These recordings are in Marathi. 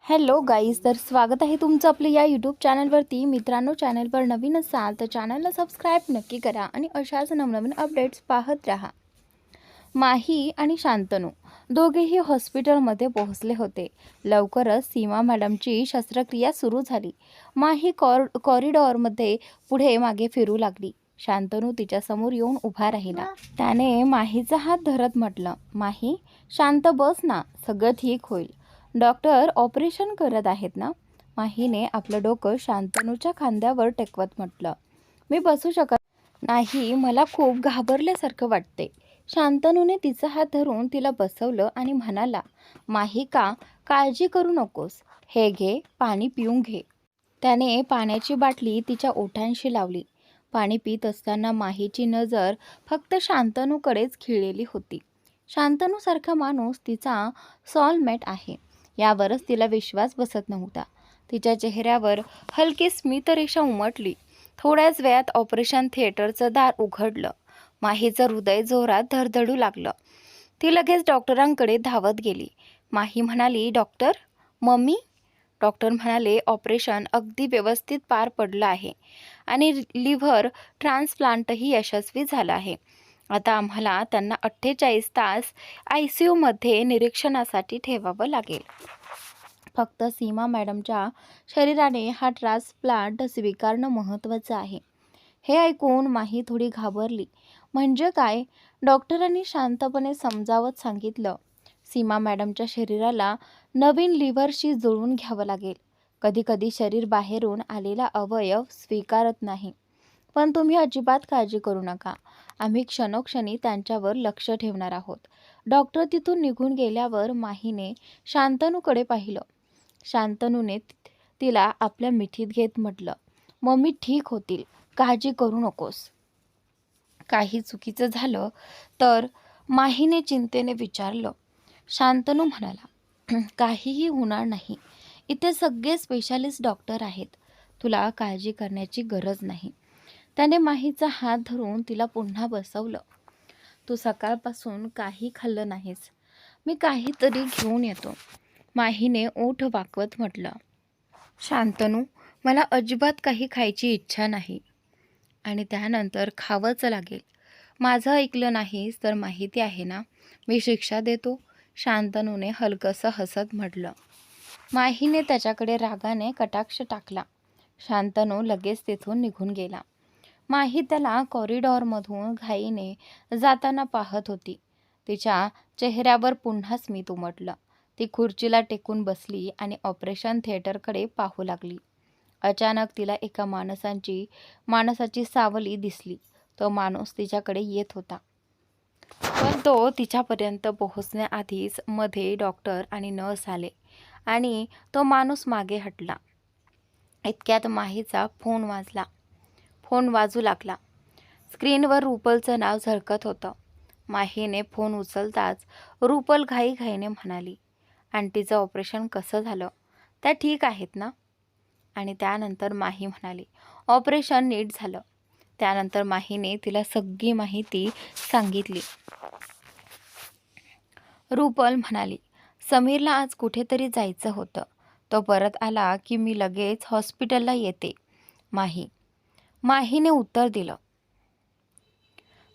हॅलो गाईज, तर स्वागत आहे तुमचं आपलं या यूट्यूब चॅनलवरती. मित्रांनो, चॅनलवर नवीन असाल तर चॅनलला सबस्क्राईब नक्की करा आणि अशाच नवनवीन अपडेट्स पाहत राहा. माही आणि शांतनू दोघेही हॉस्पिटलमध्ये पोहोचले होते. लवकरच सीमा मॅडमची शस्त्रक्रिया सुरू झाली. माही कॉरिडॉरमध्ये पुढे मागे फिरू लागली. शांतनू तिच्यासमोर येऊन उभा राहिला. त्याने माहीचा हात धरत म्हटलं, माही, शांत बस ना, सगळं ठीक होईल. डॉक्टर ऑपरेशन करत आहेत ना? माहीने आपलं डोकं शांतनूच्या खांद्यावर टेकवत म्हटलं, मी बसू शकत नाही, मला खूप घाबरल्यासारखं वाटते. शांतनूने तिचा हात धरून तिला बसवलं आणि म्हणाला, माहिका, काळजी करू नकोस. हे घे, पाणी पिऊन घे. त्याने पाण्याची बाटली तिच्या ओठांशी लावली. पाणी पित असताना माहीची नजर फक्त शांतनूकडेच खिळलेली होती. शांतनूसारखा माणूस तिचा सॉलमेट आहे यावरच तिला विश्वास बसत नव्हता. तिच्या चेहऱ्यावर हलकी स्मितरेषा उमटली. थोड्याच वेळात ऑपरेशन थिएटरचं दार उघडलं. माहीचं हृदय जोरात धडधडू लागलं. ती लगेच डॉक्टरांकडे धावत गेली. माही म्हणाली, डॉक्टर, मम्मी. डॉक्टर म्हणाले, ऑपरेशन अगदी व्यवस्थित पार पडलं आहे आणि लिव्हर ट्रान्सप्लांटही यशस्वी झालं आहे. आता आम्हाला त्यांना 48 तास ICUमध्ये निरीक्षणासाठी ठेवावं लागेल. फक्त सीमा मॅडमच्या शरीराने हा ट्रान्सप्लांट स्वीकारणं महत्त्वाचं आहे. हे ऐकून माही थोडी घाबरली. म्हणजे काय? डॉक्टरांनी शांतपणे समजावत सांगितलं, सीमा मॅडमच्या शरीराला नवीन लिव्हरशी जुळवून घ्यावं लागेल. कधीकधी शरीर बाहेरून आलेला अवयव स्वीकारत नाही. पण तुम्ही अजिबात काळजी करू नका. आम्ही क्षणोक्षणी त्यांच्यावर लक्ष ठेवणार आहोत. डॉक्टर तिथून निघून गेल्यावर माहीने शांतनूकडे पाहिलं. शांतनूने तिला आपल्या मिठीत घेत म्हटलं, मम्मी ठीक होतील, काळजी करू नकोस. काही चुकीचं झालं तर? माहीने चिंतेने विचारलं. शांतनू म्हणाला, काहीही होणार नाही. इथे सगळे स्पेशालिस्ट डॉक्टर आहेत. तुला काळजी करण्याची गरज नाही. त्याने माहीचा हात धरून तिला पुन्हा बसवलं. तू सकाळपासून काही खाल्लं नाहीस. मी काहीतरी घेऊन येतो. माहीने ओठ वाकवत म्हटलं. शांतनू, मला अजिबात काही खायची इच्छा नाही आणि त्यानंतर खावंच लागेल. माझं ऐकलं नाहीस तर माहिती आहे ना, मी शिक्षा देतो. शांतनूने हलकंसं हसत म्हटलं. माहीने त्याच्याकडे रागाने कटाक्ष टाकला. शांतनू लगेच तिथून निघून गेला. माही त्याला कॉरिडॉरमधून घाईने जाताना पाहत होती. तिच्या चेहऱ्यावर पुन्हा स्मित उमटलं. ती खुर्चीला टेकून बसली आणि ऑपरेशन थिएटरकडे पाहू लागली. अचानक तिला एका माणसाची सावली दिसली. तो माणूस तिच्याकडे येत होता, पण तो तिच्यापर्यंत पोहोचण्याआधीच मध्ये डॉक्टर आणि नर्स आले आणि तो माणूस मागे हटला. इतक्यात माहीचा फोन वाजू लागला. स्क्रीनवर रुपलचं नाव झळकत होतं. माहीने फोन उचलताच रुपल घाईघाईने म्हणाली, आंटीचं ऑपरेशन कसं झालं? त्या ठीक आहेत ना? आणि त्यानंतर माही म्हणाली, ऑपरेशन नीट झालं. त्यानंतर माहीने तिला सगळी माहिती सांगितली. रुपल म्हणाली, समीरला आज कुठेतरी जायचं होतं. तो परत आला की मी लगेच हॉस्पिटलला येते. माहीने उत्तर दिलं.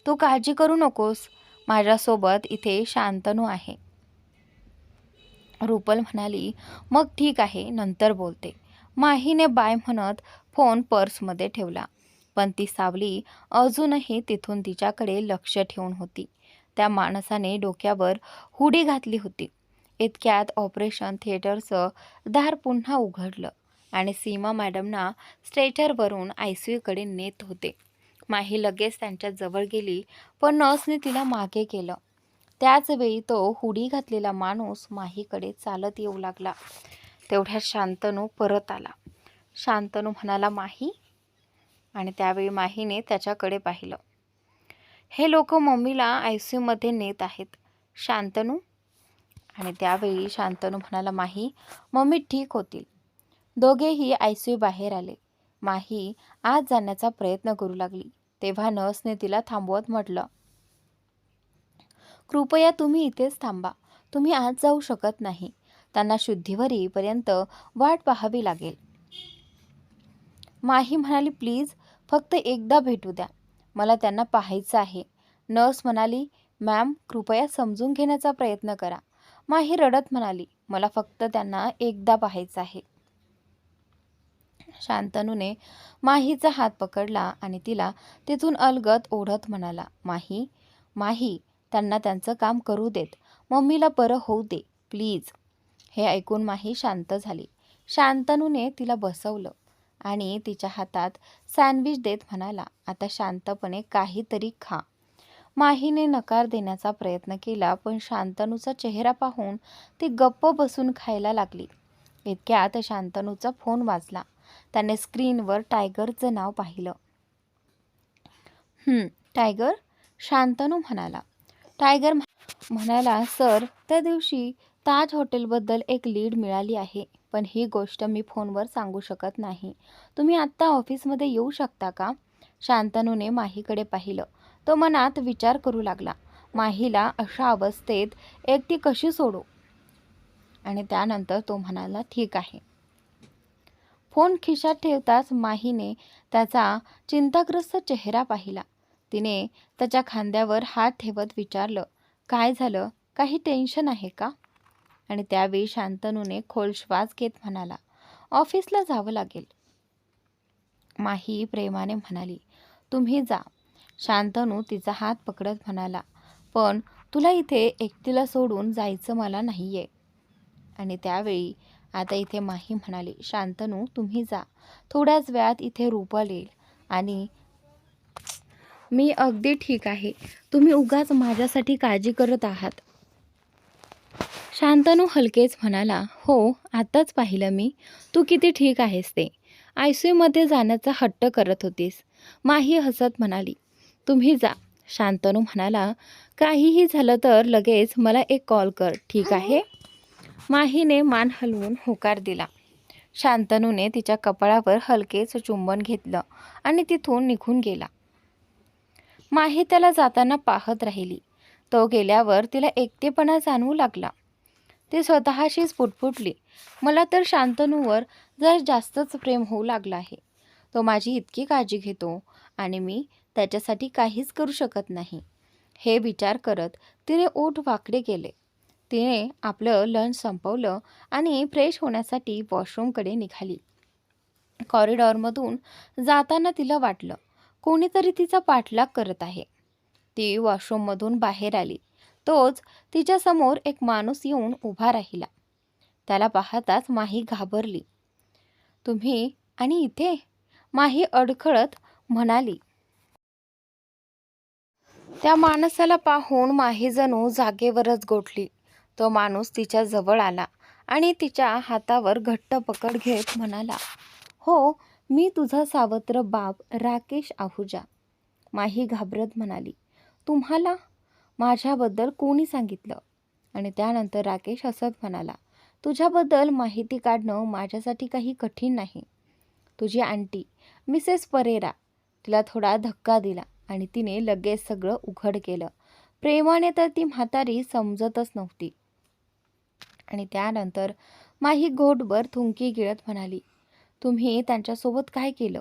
तू काळजी करू नकोस, माझ्यासोबत इथे शांतनू आहे. रुपल म्हणाली, मग ठीक आहे, नंतर बोलते. माहीने बाय म्हणत फोन पर्समध्ये ठेवला. पण ती सावली अजूनही तिथून तिच्याकडे लक्ष ठेवून होती. त्या माणसाने डोक्यावर हुडी घातली होती. इतक्यात ऑपरेशन थिएटरचं दार पुन्हा उघडलं आणि सीमा मॅडमना स्ट्रेचरवरून ICUकडे नेत होते. माही लगेच त्यांच्या जवळ गेली, पण नर्सने तिला मागे केलं. त्याच वेळी तो हुडी घातलेला माणूस माहीकडे चालत येऊ लागला. तेवढ्यात शांतनू परत आला. शांतनू म्हणाला, माही? आणि त्यावेळी माहीने त्याच्याकडे पाहिलं. हे लोक मम्मीला ICUमध्ये नेत आहेत, शांतनू. आणि त्यावेळी शांतनू म्हणाला, माही, मम्मी ठीक होतील. दोघेही ICU बाहेर आले. माही आत जाण्याचा प्रयत्न करू लागली. तेव्हा नर्सने तिला थांबवत म्हटलं, कृपया तुम्ही इथेच थांबा. तुम्ही आत जाऊ शकत नाही. त्यांना शुद्धीवर येईपर्यंत वाट पाहावी लागेल. माही म्हणाली, प्लीज फक्त एकदा भेटू द्या, मला त्यांना पाहायचं आहे. नर्स म्हणाली, मॅम कृपया समजून घेण्याचा प्रयत्न करा. माही रडत म्हणाली, मला फक्त त्यांना एकदा पाहायचं आहे. शांतनूने माहीचा हात पकडला आणि तिला तिथून अलगद ओढत म्हणाला, माही माही त्यांना त्यांचं काम करू देत, मम्मीला बरं होऊ दे प्लीज. हे ऐकून माही शांत झाली. शांतनूने तिला बसवलं आणि तिच्या हातात सँडविच देत म्हणाला, आता शांतपणे काहीतरी खा. माहीने नकार देण्याचा प्रयत्न केला, पण शांतनूचा चेहरा पाहून ती गप्प बसून खायला लागली. इतक्यात शांतनूचा फोन वाजला. त्याने स्क्रीनवर टायगरचं नाव पाहिलं. टायगर? शांतनू म्हणाला. टायगर म्हणाला, सर त्या दिवशी ताज हॉटेलबद्दल एक लीड मिळाली आहे, पण ही गोष्ट मी फोनवर सांगू शकत नाही. तुम्ही आत्ता ऑफिसमध्ये येऊ शकता का? शांतनूने माहीकडे पाहिलं. तो मनात विचार करू लागला, माहीला अशा अवस्थेत एकटी कशी सोडू? आणि त्यानंतर तो म्हणाला, ठीक आहे. फोन खिशात ठेवताच माहीने त्याचा चिंताग्रस्त चेहरा पाहिला. तिने त्याच्या खांद्यावर हात ठेवत विचारलं, काय झालं? काही टेन्शन आहे का? आणि त्यावेळी शांतनूने खोल श्वास घेत म्हणाला, ऑफिसला जावं लागेल. माही प्रेमाने म्हणाली, तुम्ही जा. शांतनू तिचा हात पकडत म्हणाला, पण तुला इथे एकटीला सोडून जायचं मला नाहीये. आणि त्यावेळी आता इथे माही म्हणाली, शांतनू तुम्ही जा. थोड्याच वेळात इथे रुपल येईल आणि मी अगदी ठीक आहे. तुम्ही उगाच माझ्यासाठी काळजी करत आहात. शांतनू हलकेच म्हणाला, हो आताच पाहिलं मी, तू किती ठीक आहेस ते. ICUमध्ये जाण्याचा हट्ट करत होतीस. माही हसत म्हणाली, तुम्ही जा. शांतनू म्हणाला, काहीही झालं तर लगेच मला एक कॉल कर, ठीक आहे? माहीने मान हलवून होकार दिला. शांतनूने तिच्या कपाळावर हलकेच चुंबन घेतलं आणि तिथून निघून गेला. माही त्याला जाताना पाहत राहिली. तो गेल्यावर तिला एकटेपणा जाणवू लागला. ती स्वतःशीच पुटपुटली, मला तर शांतनूवर जर जास्तच प्रेम होऊ लागलं आहे. तो माझी इतकी काळजी घेतो आणि मी त्याच्यासाठी काहीच करू शकत नाही. हे विचार करत तिने ओठ वाकडे केले. तिने आपलं लंच संपवलं आणि फ्रेश होण्यासाठी वॉशरूमकडे निघाली. कॉरिडॉरमधून जाताना तिला वाटलं, कोणीतरी तिचा पाठलाग करत आहे. ती वॉशरूममधून बाहेर आली. तोच तिच्यासमोर एक माणूस येऊन उभा राहिला. त्याला पाहताच माही घाबरली. तुम्ही आणि इथे? माही अडखळत म्हणाली. त्या माणसाला पाहून माही जणू जागेवरच गोठली. तो माणूस तिच्या जवळ आला आणि तिच्या हातावर घट्ट पकड घेत म्हणाला, हो मी तुझा सावत्र बाप राकेश आहुजा. माही घाबरत म्हणाली, तुम्हाला माझ्याबद्दल कोणी सांगितलं? आणि त्यानंतर राकेश हसत म्हणाला, तुझ्याबद्दल माहिती काढणं माझ्यासाठी काही कठीण नाही. तुझी आंटी मिसेस परेरा, तिला थोडा धक्का दिला आणि तिने लगेच सगळं उघड केलं. प्रेमाने तर ती म्हातारी समजतच नव्हती. आणि त्यानंतर माही घोटभर थुंकी गिळत म्हणाली, तुम्ही त्यांच्यासोबत काय केलं?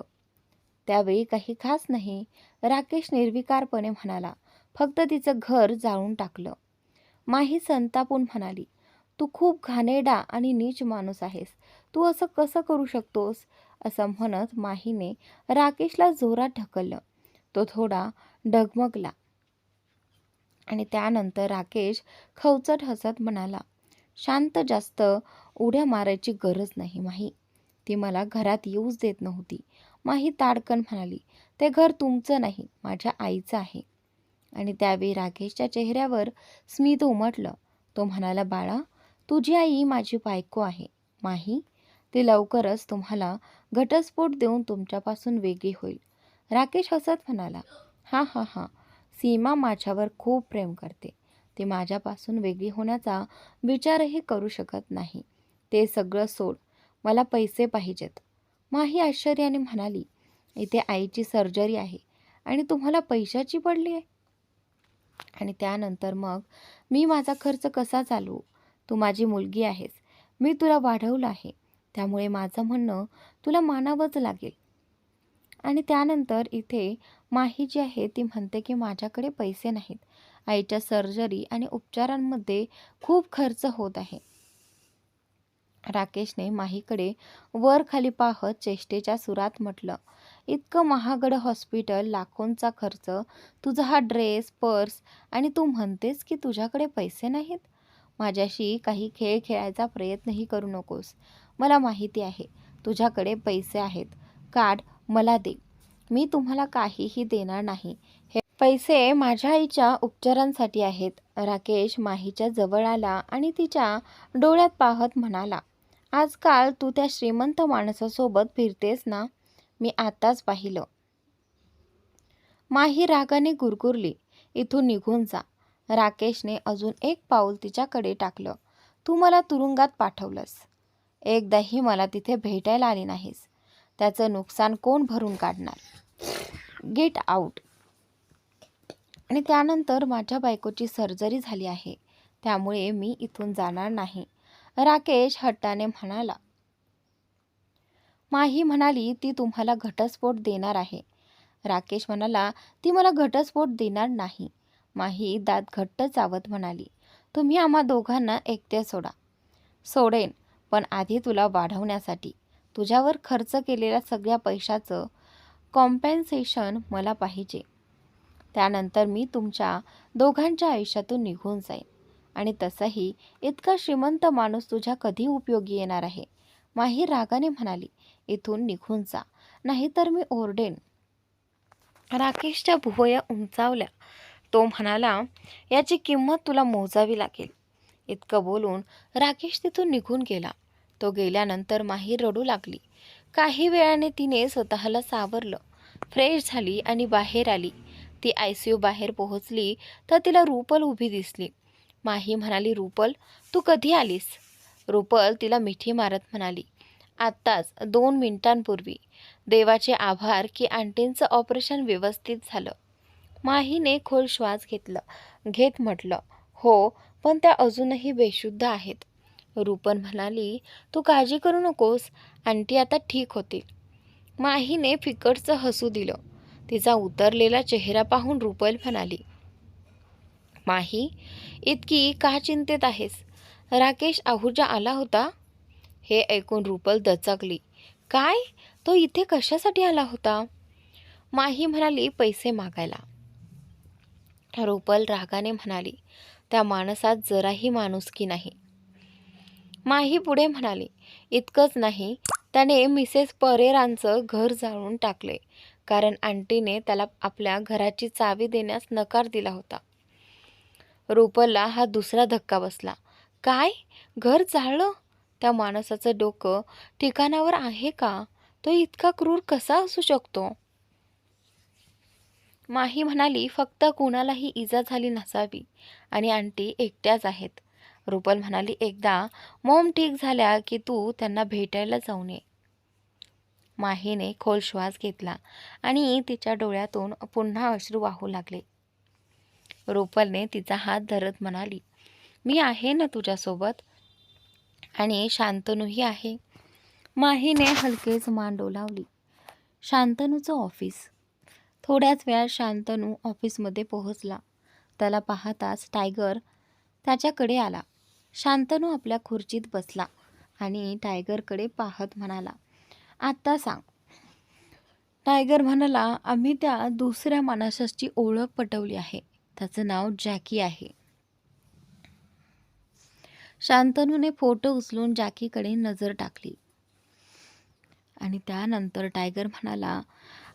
त्यावेळी काही खास नाही, राकेश निर्विकारपणे म्हणाला, फक्त तिचं घर जाळून टाकलं. माही संतापून म्हणाली, तू खूप घाणेरडा आणि नीच माणूस आहेस. तू असं कसं करू शकतोस? असं म्हणत माहीने राकेशला जोरात ढकललं. तो थोडा डगमगला आणि त्यानंतर राकेश खवचट हसत म्हणाला, शांत, जास्त उड्या मारायची गरज नाही माही. ती मला घरात येऊच देत नव्हती. माही ताडकन म्हणाली, ते घर तुमचं नाही, माझ्या आईचं आहे. आणि त्यावेळी राकेशच्या चेहऱ्यावर स्मित उमटलं. तो म्हणाला, बाळा तुझी आई माझी बायको आहे माही. ती लवकरच तुम्हाला घटस्फोट देऊन तुमच्यापासून वेगळी होईल. राकेश हसत म्हणाला, हां हां हां, सीमा माझ्यावर खूप प्रेम करते. ती माझ्यापासून वेगळी होण्याचा विचारही करू शकत नाही. ते सगळं सोड, मला पैसे पाहिजेत. माही आश्चर्याने म्हणाली, इथे आईची सर्जरी आहे आणि तुम्हाला पैशाची पडली आहे? आणि त्यानंतर मग मी माझा खर्च कसा चालवू? तू माझी मुलगी आहेस. मी तुला वाढवलं आहे, त्यामुळे माझं म्हणणं तुला मानावंच लागेल. आणि त्यानंतर इथे माही जी आहे ती म्हणते की माझ्याकडे पैसे नाहीत. आईच्या सर्जरी आणि उपचारांमध्ये खूप खर्च होत आहे. राकेशने माहीकडे वर खाली पाहत चेष्टेच्या सुरात म्हटलं, इतकं महागडं हॉस्पिटल, लाखोंचा खर्च, तुझा हा ड्रेस, पर्स, आणि तू म्हणतेस की तुझ्याकडे पैसे नाहीत. माझ्याशी काही खेळ खेळायचा प्रयत्नही करू नकोस. मला माहिती आहे तुझ्याकडे पैसे आहेत. काढ, मला दे. मी तुम्हाला काहीही देणार नाही. हे पैसे माझ्या आईच्या उपचारांसाठी आहेत. राकेश माहीच्या जवळ आला आणि तिच्या डोळ्यात पाहत म्हणाला, आजकाल तू त्या श्रीमंत माणसासोबत फिरतेस ना, मी आताच पाहिलं. माही रागाने गुरगुरली, इथून निघून जा. राकेशने अजून एक पाऊल तिच्याकडे टाकलं. तू मला तुरुंगात पाठवलंस. एकदाही मला तिथे भेटायला आली नाहीस. त्याचं नुकसान कोण भरून काढणार? Get out. आणि त्यानंतर माझ्या बायकोची सर्जरी झाली आहे, त्यामुळे मी इथून जाणार नाही, राकेश हट्टाने म्हणाला. माही म्हणाली, ती तुम्हाला घटस्फोट देणार आहे. राकेश म्हणाला, ती मला घटस्फोट देणार नाही. माही दात घट्ट चावत म्हणाली, तुम्ही आम्हा दोघांना एकटे सोडा. सोडेन, पण आधी तुला वाढवण्यासाठी तुझ्यावर खर्च केलेल्या सगळ्या पैशाचं कॉम्पेन्सेशन मला पाहिजे. त्यानंतर मी तुमच्या दोघांच्या आयुष्यातून निघून जाईन. आणि तसंही इतका श्रीमंत माणूस तुझ्या कधी उपयोगी येणार आहे? माही रागाने म्हणाली, इथून निघून जा, नाहीतर मी ओरडेन. राकेशच्या भुवया उंचावल्या. तो म्हणाला, याची किंमत तुला मोजावी लागेल. इतकं बोलून राकेश तिथून निघून गेला. तो गेल्यानंतर माही रडू लागली. काही वेळाने तिने स्वतःला सावरलं, फ्रेश झाली आणि बाहेर आली. ती ICU बाहेर पोहोचली तर तिला रुपल उभी दिसली. माही म्हणाली, रुपल, तू कधी आलीस? रुपल तिला मिठी मारत म्हणाली, आत्ताच 2 मिनिटांपूर्वी. देवाचे आभार की आंटींचं ऑपरेशन व्यवस्थित झालं. माहीने खोल श्वास घेत म्हटलं, हो, पण त्या अजूनही बेशुद्ध आहेत. रुपल म्हणाली, तू काळजी करू नकोस, आंटी आता ठीक होतील. माहीने फिकटचं हसू दिलं. तिचा उतरलेला चेहरा पाहून रुपल म्हणाली, माही, इतकी का चिंतेत आहेस? राकेश आहुजा आला होता? हे ऐकून रुपल दचकली. काय? तो इथे कशासाठी आला होता? माही म्हणाली, पैसे मागायला. रुपल रागाने म्हणाली, त्या माणसात जराही माणुसकी नाही. माही पुढे म्हणाली, इतकंच नाही, त्याने मिसेस परेरांचं घर जाळून टाकले, कारण आंटीने त्याला आपल्या घराची चावी देण्यास नकार दिला होता. रुपलला हा दुसरा धक्का बसला. काय? घर जाळलं? त्या माणसाचं डोकं ठिकाणावर आहे का? तो इतका क्रूर कसा असू शकतो? माही म्हणाली, फक्त कुणालाही इजा झाली नसावी आणि आंटी एकट्याच आहेत. रुपल म्हणाली, एकदा मॉम ठीक झाल्या की तू त्यांना भेटायला जाऊ नये. माहीने खोल श्वास घेतला आणि तिच्या डोळ्यातून पुन्हा अश्रू वाहू लागले. रुपलने तिचा हात धरत म्हणाली, मी आहे ना तुझ्यासोबत, आणि शांतनूही आहे. माहीने हलकेच मान डोलावली. शांतनूचं ऑफिस. थोड्याच वेळात शांतनू ऑफिसमध्ये पोहोचला. त्याला पाहताच टायगर त्याच्याकडे आला. शांतनू आपल्या खुर्चीत बसला आणि टायगरकडे पाहत म्हणाला, आत्ता सांग. टायगर म्हणाला, आम्ही त्या दुसऱ्या माणसाची ओळख पटवली आहे. त्याचं नाव जॅकी आहे. शांतनूने फोटो उचलून जॅकीकडे नजर टाकली आणि त्यानंतर टायगर म्हणाला,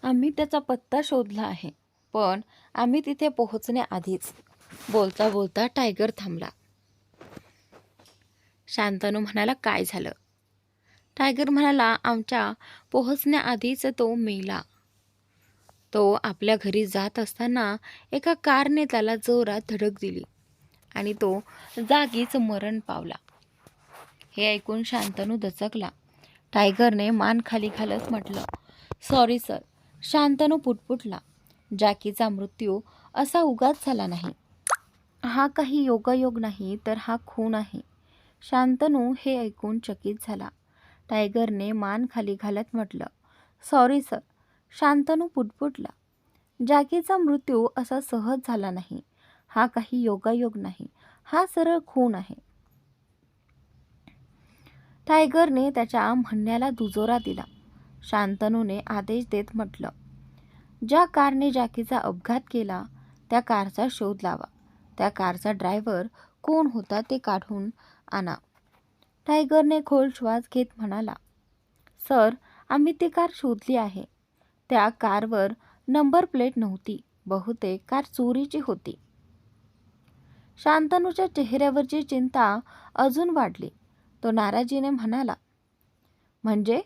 आम्ही त्याचा पत्ता शोधला आहे, पण आम्ही तिथे पोहोचण्याआधीच. बोलता बोलता टायगर थांबला. शांतनू म्हणाला, काय झालं? टायगर म्हणाला, आमच्या पोहोचण्याआधीच तो मेला. तो आपल्या घरी जात असताना एका कारने त्याला जोरात धडक दिली आणि तो जागीच मरण पावला. हे ऐकून शांतनू दचकला. टायगरने मान खाली घालत म्हटलं, सॉरी सर. शांतनू पुटपुटला, जॅकीचा मृत्यू असा उगाच झाला नाही. हा काही योगायोग नाही, तर हा खून आहे. शांतनू हे ऐकून चकित झाला. टायगरने मान खाली घालत म्हटलं, सॉरी सर. शांतनू पुटपुटला, जॅकीचा मृत्यू असा सहज झाला नाही. हा काही योगायोग नाही. हा सरळ खून आहे. टायगरने त्याच्या म्हणण्याला दुजोरा दिला. शांतनूने आदेश देत म्हटलं, ज्या कारने जॅकीचा अपघात केला त्या कारचा शोध लावा. त्या कारचा ड्रायव्हर कोण होता ते काढून आणा. टायगरने खोल श्वास घेत म्हणाला, सर, आम्ही ती कार शोधली आहे. त्या कारवर नंबर प्लेट नव्हती. बहुतेक कार चोरीची होती. शांतनूच्या चेहऱ्यावरची चिंता अजून वाढली. तो नाराजीने म्हणाला, म्हणजे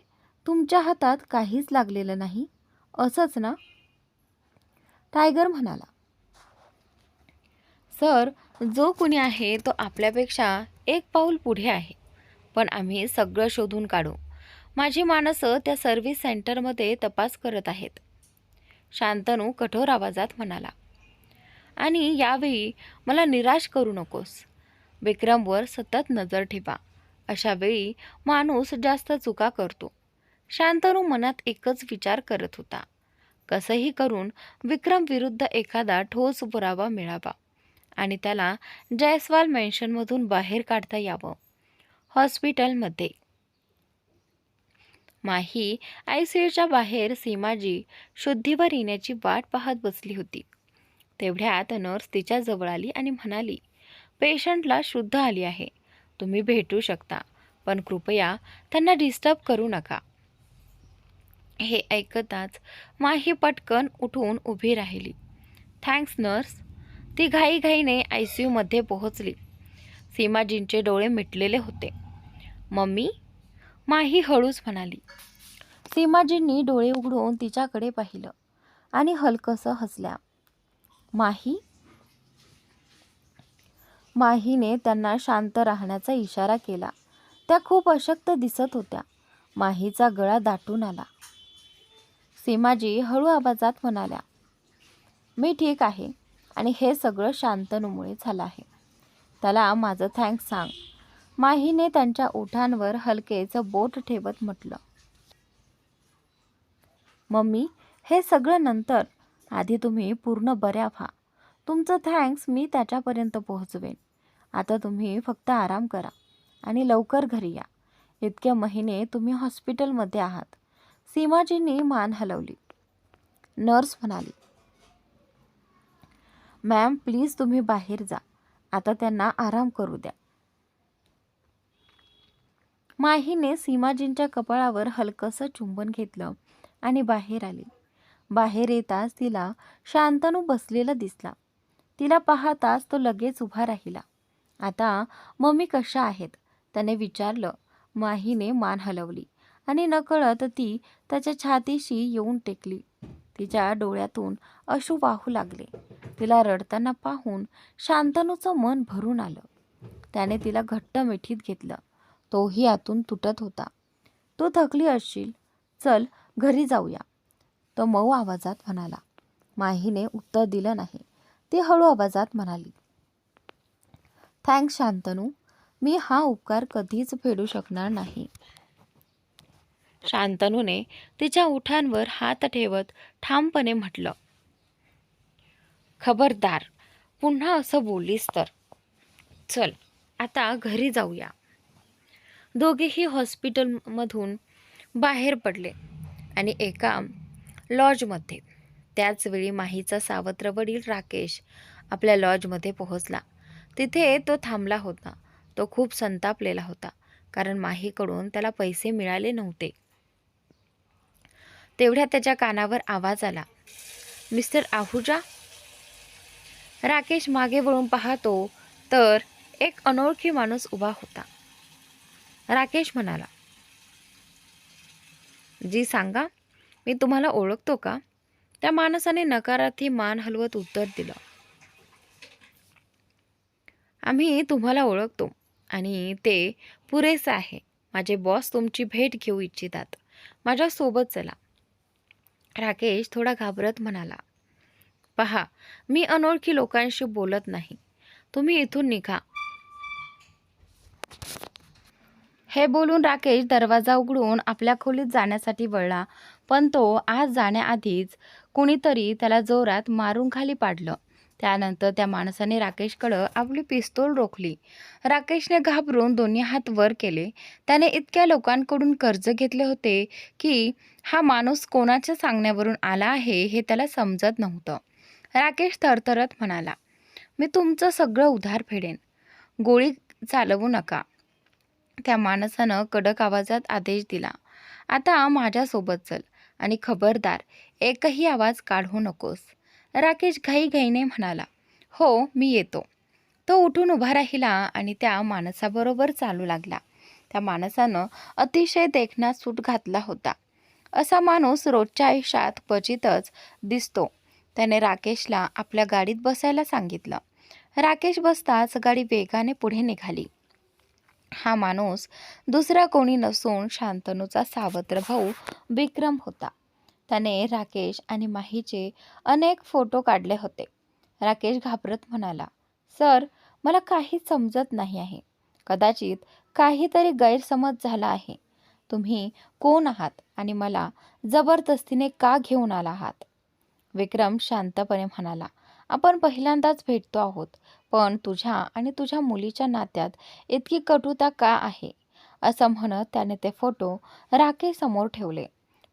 तुमच्या हातात काहीच लागलेलं नाही, असंच ना? टायगर म्हणाला, सर, जो कुणी आहे तो आपल्यापेक्षा एक पाऊल पुढे आहे. पण आम्ही सगळं शोधून काढू. माझी माणसं त्या सर्व्हिस सेंटरमध्ये तपास करत आहेत. शांतनू कठोर आवाजात म्हणाला. आणि यावेळी मला निराश करू नकोस. विक्रमवर सतत नजर ठेवा. अशा वेळी माणूस जास्त चुका करतो. शांतनू मनात एकच विचार करत होता, कसंही करून विक्रम विरुद्ध एखादा ठोस पुरावा मिळावा आणि त्याला जयस्वाल मेन्शनमधून बाहेर काढता यावं. हॉस्पिटलमध्ये माही ICUच्या बाहेर सीमाजी शुद्धीवर येण्याची वाट पाहत बसली होती. तेवढ्यात नर्स तिच्या जवळ आली आणि म्हणाली, पेशंटला शुद्ध आली आहे. तुम्ही भेटू शकता, पण कृपया त्यांना डिस्टर्ब करू नका. हे ऐकताच माही पटकन उठून उभी राहिली. Thanks nurse. ती घाईघाईने ICUमध्ये पोहोचली. सीमाजींचे डोळे मिटलेले होते. मम्मी, माही हळूच म्हणाली. सीमाजींनी डोळे उघडून तिच्याकडे पाहिलं आणि हलकसं हसल्या. माही? माहीने त्यांना शांत राहण्याचा इशारा केला. त्या खूप अशक्त दिसत होत्या. माहीचा गळा दाटून आला. सीमाजी हळू आवाजात म्हणाल्या, मी ठीक आहे आणि हे सगळं शांतनूमुळे झालं आहे. त्याला माझं थँक्स सांग. माहीने त्यांच्या ओठांवर हलकेच बोट ठेवत म्हटलं. मम्मी, हे सगळं नंतर. आधी तुम्ही पूर्ण बऱ्या व्हा. तुमचं थँक्स मी त्याच्यापर्यंत पोहोचवेन. आता तुम्ही फक्त आराम करा आणि लवकर घरी या. इतके महिने तुम्ही हॉस्पिटलमध्ये आहात. सीमाजींनी मान हलवली. नर्स म्हणाली, मॅम प्लीज तुम्ही बाहेर जा. आता त्यांना आराम करू द्या. माहीने सीमाजींच्या कपाळावर हलकसं चुंबन घेतलं आणि बाहेर आली. बाहेर येताच तिला शांतनू बसलेला दिसला. तिला पाहताच तो लगेच उभा राहिला. आता मम्मी कशा आहेत? त्याने विचारलं. माहीने मान हलवली आणि नकळत ती त्याच्या छातीशी येऊन टेकली. तिच्या डोळ्यातून अश्रू वाहू लागले. तिला रडताना पाहून शांतनूचं मन भरून आलं. त्याने तिला घट्ट मिठीत घेतलं. तोही आतून तुटत होता. तू थकली असशील, चल घरी जाऊया, तो मऊ आवाजात म्हणाला. माहीने उत्तर दिलं नाही. ती हळू आवाजात म्हणाली, थँक्स शांतनू. मी हा उपकार कधीच फेडू शकणार नाही. शांतनूने तिच्या ओठांवर हात ठेवत ठामपणे म्हटलं, खबरदार पुन्हा असं बोललीस तर. चल आता घरी जाऊया. दोघेही हॉस्पिटलमधून बाहेर पडले आणि एका लॉजमध्ये. त्याचवेळी माहीचा सावत्र वडील राकेश आपल्या लॉजमध्ये पोहोचला. तिथे तो थांबला होता. तो खूप संतापलेला होता, कारण माहीकडून त्याला पैसे मिळाले नव्हते. तेवढ्यात त्याच्या कानावर आवाज आला, मिस्टर आहुजा. राकेश मागे वळून पाहतो तर एक अनोळखी माणूस उभा होता. राकेश म्हणाला, जी सांगा, मी तुम्हाला ओळखतो का? त्या माणसाने नकारार्थी मान हलवत उत्तर दिलं, आम्ही तुम्हाला ओळखतो आणि ते पुरेसे आहे. माझे बॉस तुमची भेट घेऊ इच्छितात. माझ्यासोबत चला. राकेश थोडा घाबरत म्हणाला, पहा, मी अनोळखी लोकांशी बोलत नाही. तुम्ही इथून निघा. हे बोलून राकेश दरवाजा उघडून आपल्या खोलीत जाण्यासाठी वळला, पण तो आत जाण्याआधीच कुणीतरी त्याला जोरात मारून खाली पाडलं. त्यानंतर त्या माणसाने राकेशकडं आपली पिस्तूल रोखली. राकेशने घाबरून दोन्ही हात वर केले. त्याने इतक्या लोकांकडून कर्ज घेतले होते की हा माणूस कोणाच्या सांगण्यावरून आला आहे हे त्याला समजत नव्हतं. राकेश थरथरत म्हणाला, मी तुमचं सगळं उधार फेडेन, गोळी चालवू नका. त्या माणसानं कडक आवाजात आदेश दिला, आता माझ्यासोबत चल आणि खबरदार एकही आवाज काढू नकोस. राकेश घाईघाईने म्हणाला, हो मी येतो. तो उठून उभा राहिला आणि त्या माणसाबरोबर चालू लागला. त्या माणसानं अतिशय देखणा सूट घातला होता. असा माणूस रोजच्या आयुष्यात क्वचितच दिसतो. त्याने राकेशला आपल्या गाडीत बसायला सांगितलं. राकेश बसताच गाडी वेगाने पुढे निघाली. हा माणूस दुसरा कोणी नसून शांतनूचा सावत्र भाऊ विक्रम होता. त्याने राकेश आणि माहीचे अनेक फोटो काढले होते. राकेश घाबरत म्हणाला, सर मला काहीच समजत नाही आहे. कदाचित काहीतरी गैरसमज झाला आहे. तुम्ही कोण आहात आणि मला जबरदस्तीने का घेऊन आला आहात? विक्रम शांतपणे म्हणाला, आपण पहिल्यांदाच भेटतो आहोत, पण तुझ्या आणि तुझ्या मुलीच्या नात्यात इतकी कटुता का आहे? असं म्हणत त्याने ते फोटो राकेश समोर ठेवले.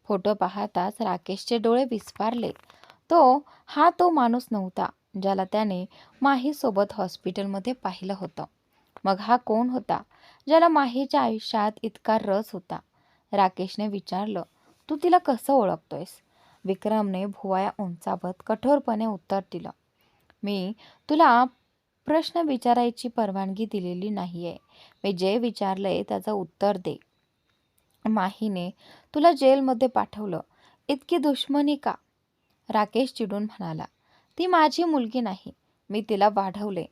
फोटो पाहताच राकेशचे डोळे विस्फारले. तो माणूस नव्हता ज्याला त्याने माहीसोबत हॉस्पिटलमध्ये पाहिलं होतं. मग हा कोण होता ज्याला माहीच्या आयुष्यात इतका रस होता? राकेशने विचारलं, तू तिला कसं ओळखतोयस? विक्रमने भुवया उंचावत कठोरपणे उत्तर दिलं, मी तुला प्रश्न विचारायची परवानगी दिलेली नाहीये. मी जे विचारलंय त्याचं उत्तर दे. माहीने तुला जेलमध्ये पाठवलं, इतकी दुश्मनी का? राकेश चिडून म्हणाला, ती माझी मुलगी नाही. मी तिला वाढवले,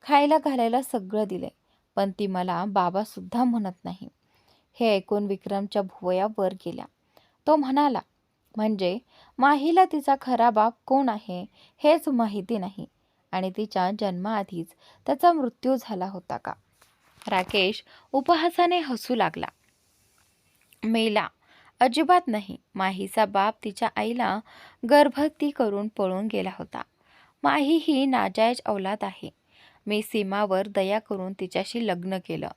खायला घालायला सगळं दिले, पण ती मला बाबासुद्धा म्हणत नाही. हे ऐकून विक्रमच्या भुवया वर गेल्या. तो म्हणाला, म्हणजे माहीला तिचा खरा बाप कोण आहे हेच माहिती नाही आणि तिच्या जन्माआधीच त्याचा मृत्यू झाला होता का? राकेश उपहासाने हसू लागला. मेला? अजिबात नाही. माहीचा बाप तिच्या आईला गर्भवती करून पळून गेला होता. माही ही नाजायज औलाद आहे. मी सीमावर दया करून तिच्याशी लग्न केलं,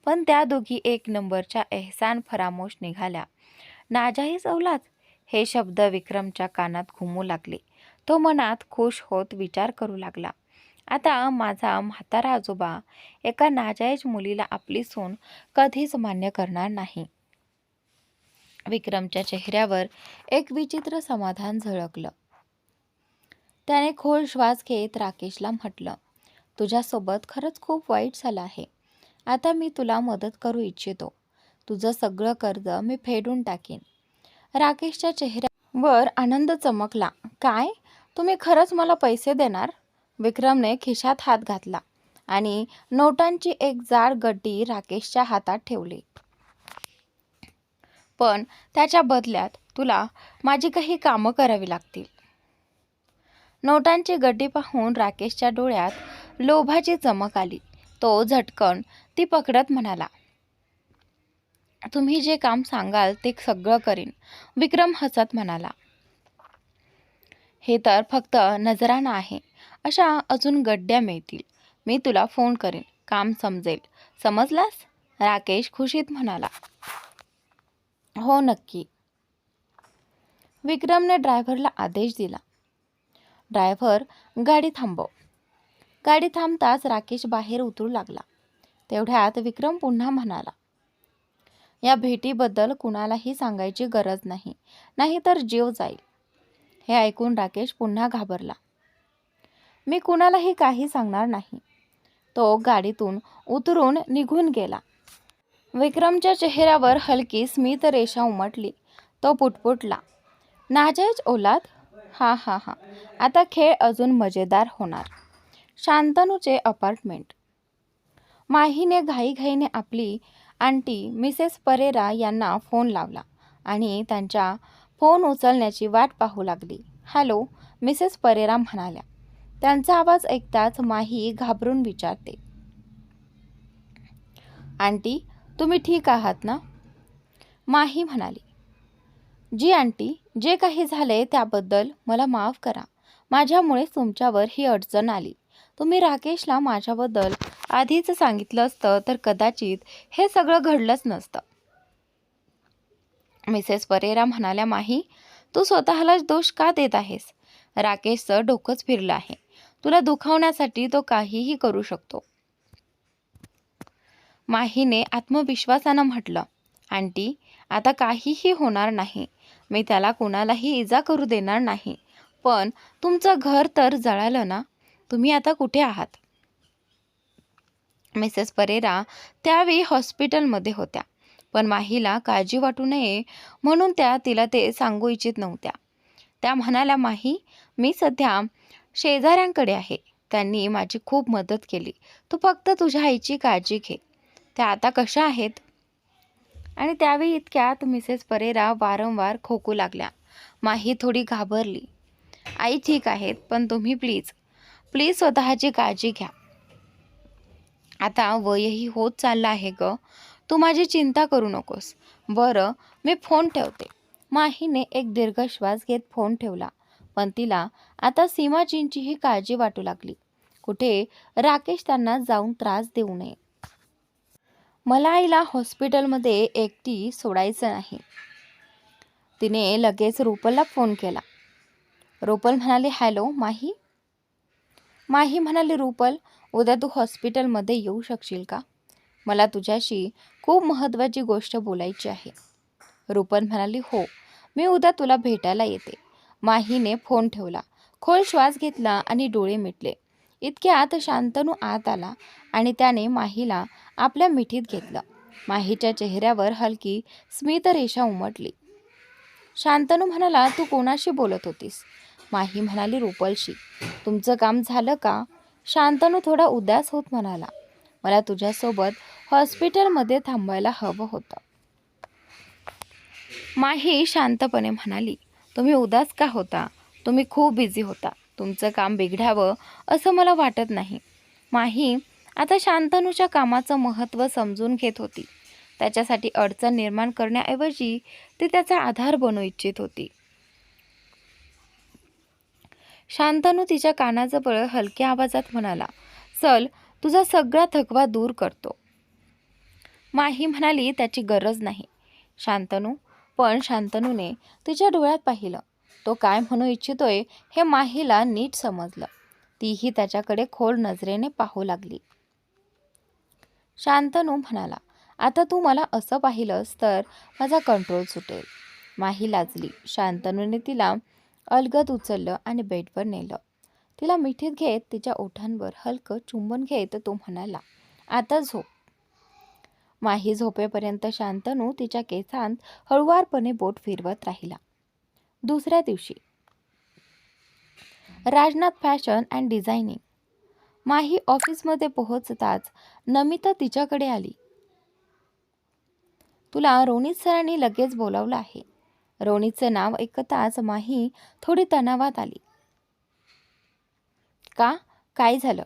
पण त्या दोघी एक नंबरच्या एहसान फरामोश निघाल्या. नाजायज औलाद हे शब्द विक्रमच्या कानात घुमू लागले. तो मनात खुश होत विचार करू लागला, आता माझा म्हातारा आजोबा एका नाजायज मुलीला आपली सून कधीच मान्य करणार नाही. विक्रमच्या चेहऱ्यावर एक विचित्र समाधान झळकलं. त्याने खोल श्वास घेत राकेशला म्हटलं, तुझ्यासोबत खरंच खूप वाईट झालं आहे. आता मी तुला मदत करू इच्छितो. तुझं सगळं कर्ज मी फेडून टाकीन. राकेशच्या चेहऱ्यावर आनंद चमकला. काय? तुम्ही खरंच मला पैसे देणार? विक्रमने खिशात हात घातला आणि नोटांची एक जाड गड्डी राकेशच्या हातात ठेवली. पण त्याच्या बदल्यात तुला माझी काही कामं करावी लागतील. नोटांची गड्डी पाहून राकेशच्या डोळ्यात लोभाची चमक आली. तो झटकन ती पकडत म्हणाला, तुम्ही जे काम सांगाल ते सगळं करीन. विक्रम हसत म्हणाला, हे तर फक्त नजराणा आहे. अशा अजून गड्ड्या मिळतील. मी तुला फोन करीन, काम समजेल. समजलास? राकेश खुशीत म्हणाला, हो नक्की. विक्रमने ड्रायव्हरला आदेश दिला, ड्रायव्हर गाडी थांबव. गाडी थांबताच राकेश बाहेर उतरू लागला. तेवढ्यात विक्रम पुन्हा म्हणाला, या भेटीबद्दल कुणालाही सांगायची गरज नाही, नाहीतर जीव जाईल. हे ऐकून राकेश पुन्हा घाबरला. मी कुणालाही काही सांगणार नाही. तो गाडीतून उतरून निघून गेला. विक्रमच्या चेहऱ्यावर हलकी स्मित रेषा उमटली. तो पुटपुटला, नाजायज औलाद? हा हा हा, आता खेळ अजून मजेदार होणार. शांतनूचे अपार्टमेंट. माहीने घाईघाईने आपली आंटी मिसेस परेरा यांना फोन लावला आणि त्यांच्या फोन उचलण्याची वाट पाहू लागली. हॅलो, मिसेस परेरा म्हणाल्या. त्यांचा आवाज ऐकताच माही घाबरून विचारते, आंटी तुम्ही ठीक आहात ना? माही म्हणाली, जी आंटी, जे काही झाले त्याबद्दल मला माफ करा. माझ्यामुळेच तुमच्यावर ही अडचण आली. तुम्ही राकेशला माझ्याबद्दल आधीच सांगितलं असतं तर कदाचित हे सगळं घडलंच नसतं. मिसेस परेरा म्हणाल्या, माही, तू स्वतःलाच दोष का देत आहेस? राकेशचं डोकंच फिरलं आहे. तुला दुखावण्यासाठी तो काहीही करू शकतो. माहीने आत्मविश्वासानं म्हटलं, आंटी, आता काहीही होणार नाही. मी त्याला कोणालाही इजा करू देणार नाही. पण तुमचं घर तर जळालं ना? तुम्ही आता कुठे आहात? मिसेस परेरा त्यावेळी हॉस्पिटलमध्ये होत्या, पण माहीला काळजी वाटू नये म्हणून त्या तिला ते सांगू इच्छित नव्हत्या. त्या म्हणाल्या, माही, मी सध्या शेजाऱ्यांकडे आहे. त्यांनी माझी खूप मदत केली. तू फक्त तुझ्या आईची काळजी घे. त्या आता कशा आहेत? आणि त्यावेळी इतक्यात मिसेस परेरा वारंवार खोकू लागल्या. माही थोडी घाबरली. आई ठीक आहेत, पण तुम्ही प्लीज प्लीज स्वतःची काळजी घ्या. आता वयही होत चाललं आहे ग. तू माझी चिंता करू नकोस. बरं, मी फोन ठेवते. माहीने एक दीर्घ श्वास घेत फोन ठेवला. पण तिला आता सीमाजींचीही काळजी वाटू लागली. कुठे राकेश त्यांना जाऊन त्रास देऊ नये. मला आईला हॉस्पिटलमध्ये एकटी सोडायचं नाही. तिने लगेच रुपलला फोन केला. रुपल म्हणाली, हॅलो माही. माही म्हणाली, रुपल, उद्या तू हॉस्पिटलमध्ये येऊ शकशील का? मला तुझ्याशी खूप महत्त्वाची गोष्ट बोलायची आहे. रुपल म्हणाली, हो, मी उद्या तुला भेटायला येते. माहीने फोन ठेवला, खोल श्वास घेतला आणि डोळे मिटले. इतक्यात शांतनू आत आला आणि त्याने माहीला आपल्या मिठीत घेतलं. माहीच्या चेहऱ्यावर हलकी स्मितरेषा उमटली. शांतनू म्हणाला, तू कोणाशी बोलत होतीस? माही म्हणाली, रुपलशी. तुमचं काम झालं का? शांतनू थोडा उदास होत म्हणाला, मला तुझ्यासोबत हॉस्पिटलमध्ये थांबायला हवं होतं. माही शांतपणे म्हणाली, तुम्ही उदास का होता? तुम्ही खूप बिझी होता. तुमचं काम बिघडावं असं मला वाटत नाही. माही आता शांतनूच्या कामाचं महत्त्व समजून घेत होती. त्याच्यासाठी अडचण निर्माण करण्याऐवजी ती त्याचा आधार बनू इच्छित होती. शांतनू तिच्या कानाजवळ हलक्या आवाजात म्हणाला, चल, तुझा सगळा थकवा दूर करतो. माही म्हणाली, त्याची गरज नाही. पण शांतनूने तिच्या डोळ्यात पाहिलं. तो काय म्हणू इच्छितोय हे माहीला नीट समजलं. तीही त्याच्याकडे खोल नजरेने पाहू लागली. शांतनू म्हणाला, आता तू मला असं पाहिलंस तर माझा कंट्रोल सुटेल. माही लाजली. शांतनूने तिला अलगद उचललं आणि बेडवर नेलं. तिला मिठीत घेत तिच्या ओठांवर हलकं चुंबन घेत तो म्हणाला, आता झोप. माही झोपेपर्यंत शांतनू तिच्या केसांत हळुवारपणे बोट फिरवत राहिला. दुसऱ्या दिवशी राजनाथ फॅशन अँड डिझायनिंग. माही ऑफिसमध्ये पोहोचताच नमिता तिच्याकडे आली. तुला रोनित सरांनी लगेच बोलावलं आहे. रोनितचं नाव ऐकताच माही थोडी तणावात आली. का? काय झालं?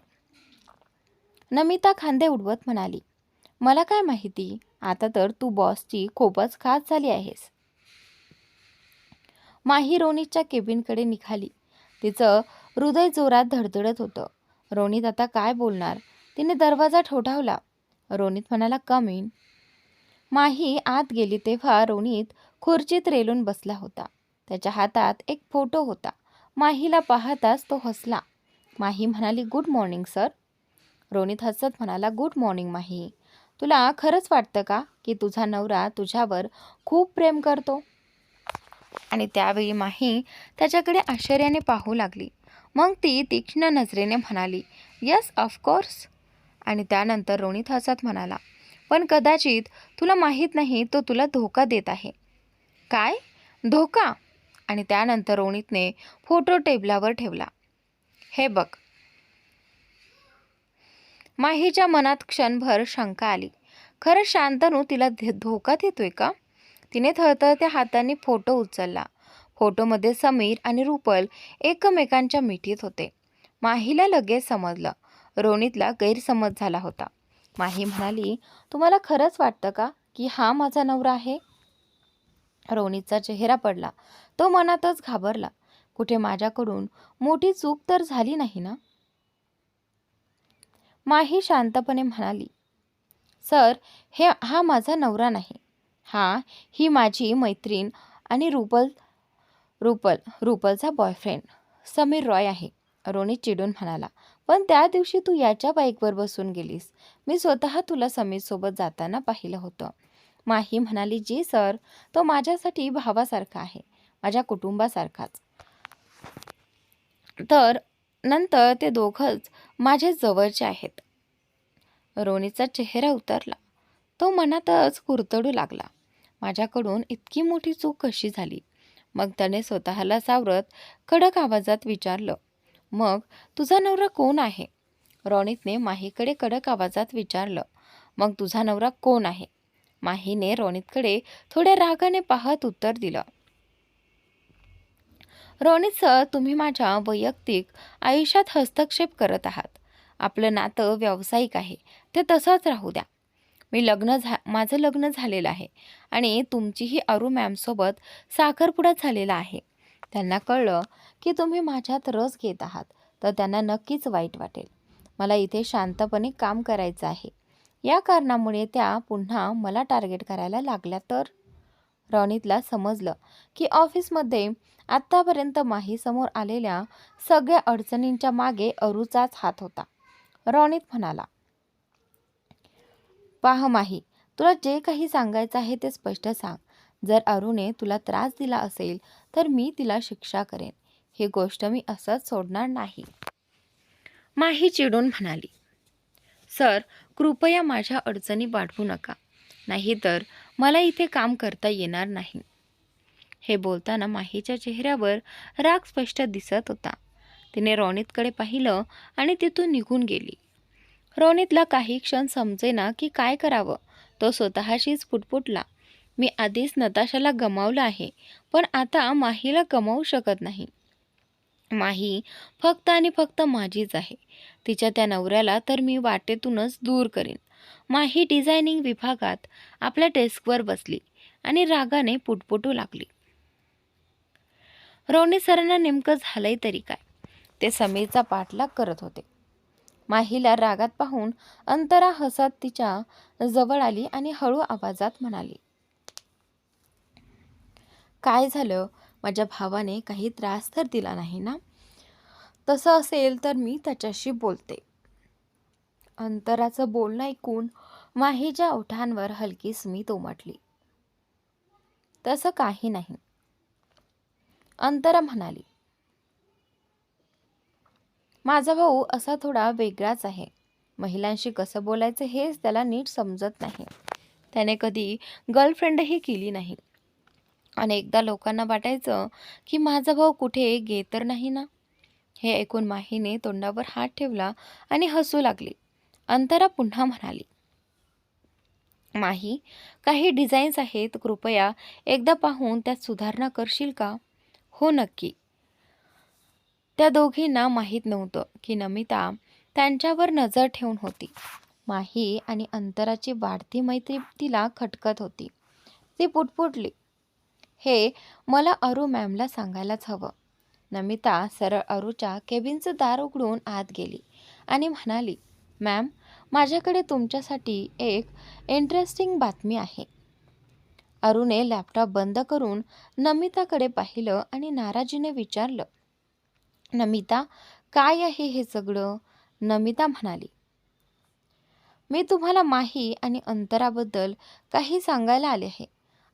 नमिता खांदे उडवत म्हणाली, मला काय माहिती, आता तर तू बॉसची खूपच खास झाली आहेस. माही रोनितच्या केबिनकडे निघाली. तिचं हृदय जोरात धडधडत होतं. रोनित आता काय बोलणार? तिने दरवाजा ठोठावला. रोनित म्हणाला, कम इन. माही आत गेली तेव्हा रोनित खुर्चीत रेलून बसला होता. त्याच्या हातात एक फोटो होता. माहीला पाहताच तो हसला. माही म्हणाली, गुड मॉर्निंग सर. रोनित हसत म्हणाला, गुड मॉर्निंग माही. तुला खरंच वाटतं का की तुझा नवरा तुझ्यावर खूप प्रेम करतो? आणि त्यावेळी माही त्याच्याकडे आश्चर्याने पाहू लागली. मग ती तीक्ष्ण नजरेने म्हणाली, यस ऑफकोर्स. आणि त्यानंतर रोनित हसत म्हणाला, पण कदाचित तुला माहीत नाही तो तुला धोका देत आहे. काय? धोका? आणि त्यानंतर रोनितने फोटो टेबलावर ठेवला. हे बघ. माहीच्या मनात क्षणभर शंका आली. खरं शांतनू तिला धोका देतोय का? तिने थरथरत्या हातांनी फोटो उचलला. फोटोमध्ये समीर आणि रुपल एकमेकांच्या मिठीत होते. माहीला लगेच समजलं. रोनितला गैरसमज झाला होता. माही म्हणाली, तुम्हाला खरंच वाटतं का की हा माझा नवरा आहे? रोनितचा चेहरा पडला. तो मनातच घाबरला. कुठे माझ्याकडून मोठी चूक तर झाली नाही ना? माही शांतपणे म्हणाली, सर, हा माझा नवरा नाही. ही माझी मैत्रीण आणि रुपलचा बॉयफ्रेंड समीर रॉय आहे. रोनित चिडून म्हणाला, पण त्या दिवशी तू याच्या बाईकवर बसून गेलीस. मी स्वतः तुला समीरसोबत जाताना पाहिलं होतं. माही म्हणाली, जी सर, तो माझ्यासाठी भावासारखा आहे, माझ्या कुटुंबासारखाच. तर नंतर ते दोघंच माझे जवळचे आहेत. रोनीचा चेहरा उतरला. तो मनातच कुरतडू लागला. माझ्याकडून इतकी मोठी चूक कशी झाली? मग त्याने स्वतःला सावरत कडक आवाजात विचारलं, मग तुझा नवरा कोण आहे? रोनितने माहीकडे कडक आवाजात विचारलं, मग तुझा नवरा कोण आहे? माहीने रोनितकडे थोड्या रागाने पाहत उत्तर दिलं, रोनित सर, तुम्ही माझ्या वैयक्तिक आयुष्यात हस्तक्षेप करत आहात. आपलं नातं व्यावसायिक आहे, ते तसंच राहू द्या. माझं लग्न झालेलं आहे आणि तुमचीही अरू मॅमसोबत साखरपुडा झालेला आहे. त्यांना कळलं की तुम्ही माझ्यात रस घेत आहात तर त्यांना नक्कीच वाईट वाटेल. मला इथे शांतपणे काम करायचं आहे. या कारणामुळे त्या पुन्हा मला टार्गेट करायला लागल्या तर? रॉनितला समजलं की ऑफिसमध्ये आत्तापर्यंत माहीसमोर आलेल्या सगळ्या अडचणींच्या मागे अरूचाच हात होता. रॉनित म्हणाला, पाह माही, तुला जे काही सांगायचं आहे ते स्पष्ट सांग. जर अरुने तुला त्रास दिला असेल तर मी तिला शिक्षा करेन. ही गोष्ट मी असंच सोडणार नाही. माही चिडून म्हणाली, सर, कृपया माझ्या अडचणी वाढवू नका, नाहीतर मला इथे काम करता येणार नाही. हे बोलताना माहीच्या चेहऱ्यावर राग स्पष्ट दिसत होता. तिने रोनितकडे पाहिलं आणि तिथून निघून गेली. रोनितला काही क्षण समजेना की काय करावं. तो स्वतःशीच पुटपुटला, मी आधीच नताशाला गमावलं आहे, पण आता माहीला गमावू शकत नाही. माही फक्त आणि फक्त माझीच आहे. तिच्या त्या नवऱ्याला तर मी वाटेतूनच दूर करीन. माही डिझायनिंग विभागात आपल्या डेस्कवर बसली आणि रागाने पुटपुटू लागली. रोनित सरांना नेमकं झालंय तरी काय? ते समीरचा पाठलाग करत होते. माहीला रागात पाहून अंतरा हसत तिच्या जवळ आली आणि हळू आवाजात म्हणाली, काय झालं? माझ्या भावाने काही त्रास तर दिला नाही ना? तसं असेल तर मी त्याच्याशी बोलते. अंतराचं बोलणं ऐकून माहीच्या ओठांवर हलकी स्मित उमटली. तसं काही नाही, अंतरा म्हणाली. माझा भाऊ असा थोडा वेगळाच आहे. महिलांशी कसं बोलायचं हेच त्याला नीट समजत नाही. त्याने कधी गर्लफ्रेंडही केली नाही. अनेकदा लोकांना वाटायचं की माझा भाऊ कुठे गे तर नाही ना? हे ऐकून माहीने तोंडावर हात ठेवला आणि हसू लागली. अंतरा पुन्हा म्हणाली, माही, काही डिझाईन्स आहेत, कृपया एकदा पाहून त्यात सुधारणा करशील का? हो, नक्की. त्या दोघींना माहीत नव्हतं की नमिता त्यांच्यावर नजर ठेवून होती. माही आणि अंतराची वाढती मैत्री तिला खटकत होती. ती पुटपुटली, हे मला अरू मॅमला सांगायलाच हवं. नमिता सरळ अरूच्या केबिनचं दार उघडून आत गेली आणि म्हणाली, मॅम, माझ्याकडे तुमच्यासाठी एक इंटरेस्टिंग बातमी आहे. अरूने लॅपटॉप बंद करून नमिताकडे पाहिलं आणि नाराजीने विचारलं, नमिता, काय आहे हे सगळं? नमिता म्हणाली, मी तुम्हाला माही आणि अंतराबद्दल काही सांगायला आले आहे.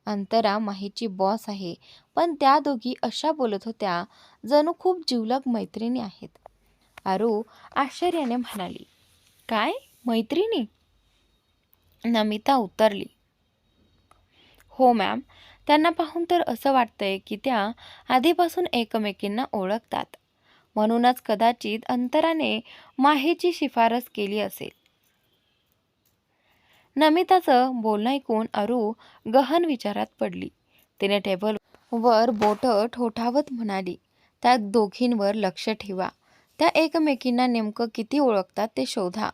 अंतरा माहीची बॉस आहे, पण त्या दोघी अशा बोलत होत्या जणू खूप जिवलग मैत्रिणी आहेत. आरू आश्चर्याने म्हणाली, काय मैत्रिणी? नमिता उत्तरली, हो मॅम, त्यांना पाहून तर असं वाटतंय की त्या आधीपासून एकमेकींना ओळखतात. म्हणूनच कदाचित अंतराने माहीची शिफारस केली असेल. नमिताचं बोलणं ऐकून अरू गहन विचारात पडली. तिने टेबलवर बोटं ठोठावत म्हणाली, त्या दोघींवर लक्ष ठेवा. त्या एकमेकींना नेमकं किती ओळखतात ते शोधा.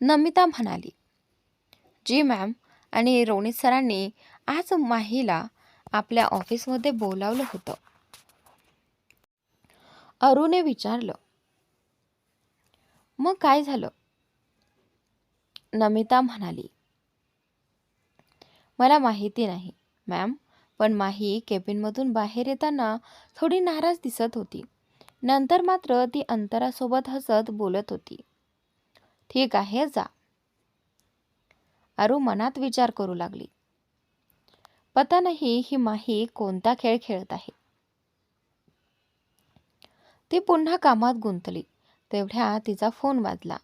नमिता म्हणाली, जी मॅम. आणि रोनित सरांनी आज माहीला आपल्या ऑफिसमध्ये बोलावलं होतं. अरुने विचारलं. मग काय झालं? नमिता म्हणाली. मला माहिती नाही मॅम, पण माही केबिनमधून बाहेर येताना थोडी नाराज दिसत होती. नंतर मात्र ती अंतरासोबत हसत बोलत होती. ठीक आहे, जा. अरू मनात विचार करू लागली. पता नाही ही माही कोणता खेळ खेळत आहे. ती पुन्हा कामात गुंतली. तेवढ्या तिचा फोन वाजला.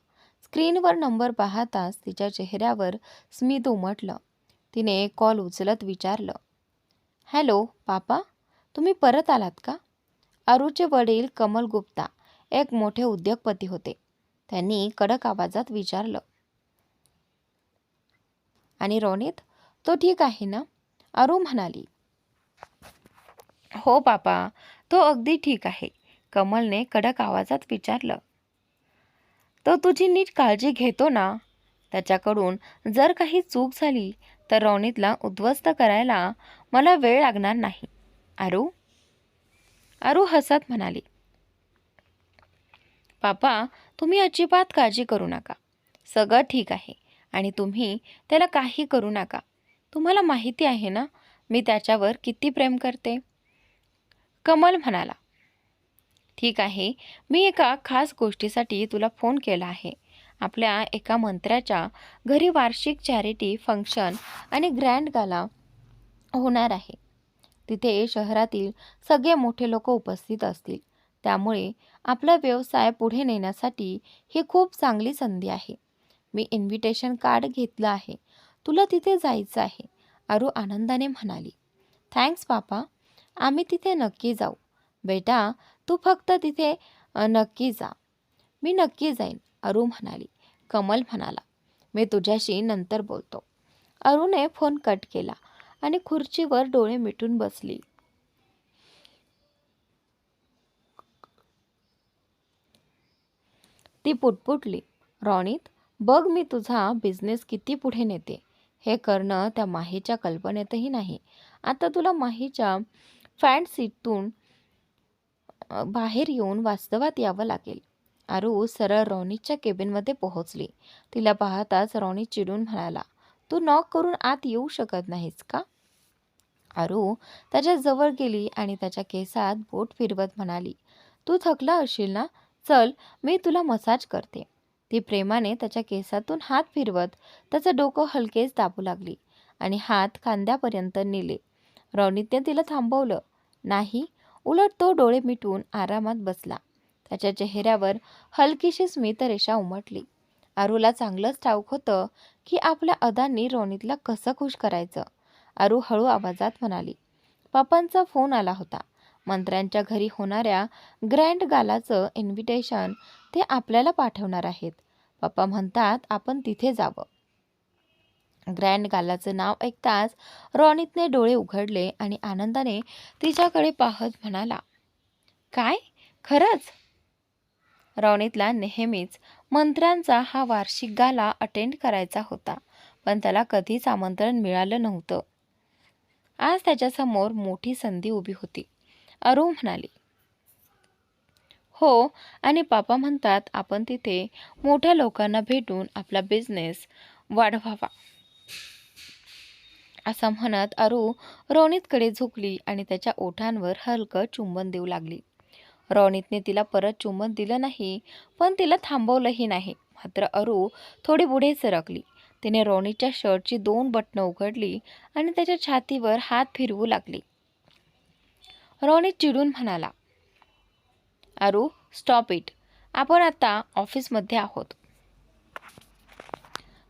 स्क्रीनवर नंबर पाहताच तिच्या चेहऱ्यावर स्मित उमटलं. तिने कॉल उचलत विचारलं. हॅलो पापा, तुम्ही परत आलात का? अरूचे वडील कमल गुप्ता एक मोठे उद्योगपती होते. त्यांनी कडक आवाजात विचारलं. आणि रोनित, तो ठीक आहे ना? अरू म्हणाली. हो पापा, तो अगदी ठीक आहे. कमलने कडक आवाजात विचारलं. तो तुझी नीट काळजी घेतो ना? त्याच्याकडून जर काही चूक झाली तर रोनितला उद्ध्वस्त करायला मला वेळ लागणार नाही. अरू? अरू हसत म्हणाली. पापा, तुम्ही अजिबात काळजी करू नका. सगळं ठीक आहे आणि तुम्ही त्याला काही करू नका. तुम्हाला माहिती आहे ना मी त्याच्यावर किती प्रेम करते? कमल म्हणाला. ठीक आहे, मी एका खास गोष्टीसाठी तुला फोन केला आहे. आपल्या एका मंत्र्याच्या घरी वार्षिक चॅरिटी फंक्शन आणि ग्रँड गाला होणार आहे. तिथे शहरातील सगळे मोठे लोक उपस्थित असतील. त्यामुळे आपला व्यवसाय पुढे नेण्यासाठी ही खूप चांगली संधी आहे. मी इन्व्हिटेशन कार्ड घेतलं आहे. तुला तिथे जायचं आहे. अरू आनंदाने म्हणाली. थँक्स पापा, आम्ही तिथे नक्की जाऊ. बेटा, तू फक्त तिथे नक्की जा. मी नक्की जाईन, अरू म्हणाली. कमल म्हणाला. मी तुझ्याशी नंतर बोलतो. अरूने फोन कट केला आणि खुर्चीवर डोळे मिटून बसली. ती पुटपुटली. रॉनित, बघ मी तुझा बिझनेस किती पुढे नेते. हे करणं त्या माहीच्या कल्पनेतही नाही. आता तुला माहीच्या फॅन्टसीतून बाहेर येऊन वास्तवात यावं लागेल. अरू सरळ रॉनितच्या केबिनमध्ये पोहोचली. तिला पाहताच रॉनित चिडून म्हणाला. तू नॉक करून आत येऊ शकत नाहीस का? अरू त्याच्या जवळ गेली आणि त्याच्या केसात बोट फिरवत म्हणाली. तू थकला असशील ना? चल, मी तुला मसाज करते. ती प्रेमाने त्याच्या केसातून हात फिरवत त्याचं डोकं हलकेच दाबू लागली आणि हात खांद्यापर्यंत नेले. रॉनितने तिला थांबवलं नाही. उलट तो डोळे मिटून आरामात बसला. त्याच्या चेहऱ्यावर हलकीशी स्मितरेषा उमटली. अरूला चांगलंच ठाऊक होतं की आपल्या अदांनी रॉनितला कसं खुश करायचं. अरू हळू आवाजात म्हणाली. पापांचा फोन आला होता. मंत्र्यांच्या घरी होणाऱ्या ग्रँड गालाचं इन्व्हिटेशन ते आपल्याला पाठवणार आहेत. पप्पा म्हणतात आपण तिथे जावं. ग्रँड गालाचं नाव ऐकताच रॉनितने डोळे उघडले आणि आनंदाने तिच्याकडे पाहत म्हणाला. काय? खरंच? रॉनितला नेहमीच मंत्र्यांचा हा वार्षिक गाला अटेंड करायचा होता, पण त्याला कधीच आमंत्रण मिळालं नव्हतं. आज त्याच्यासमोर मोठी संधी उभी होती. अरू म्हणाली. हो, आणि पापा म्हणतात आपण तिथे मोठ्या लोकांना भेटून आपला बिझनेस वाढवावा. असं म्हणत अरू रॉनितकडे झुकली आणि त्याच्या ओठांवर हलकं चुंबन देऊ लागली. रॉनितने तिला परत चुंबन दिलं नाही, पण तिला थांबवलंही नाही. मात्र अरू थोडी पुढे सरकली. तिने रॉनितच्या शर्टची 2 बटणं उघडली आणि त्याच्या छातीवर हात फिरवू लागली. रॉनित चिडून म्हणाला. अरू, स्टॉप इट. आपण आता ऑफिसमध्ये आहोत.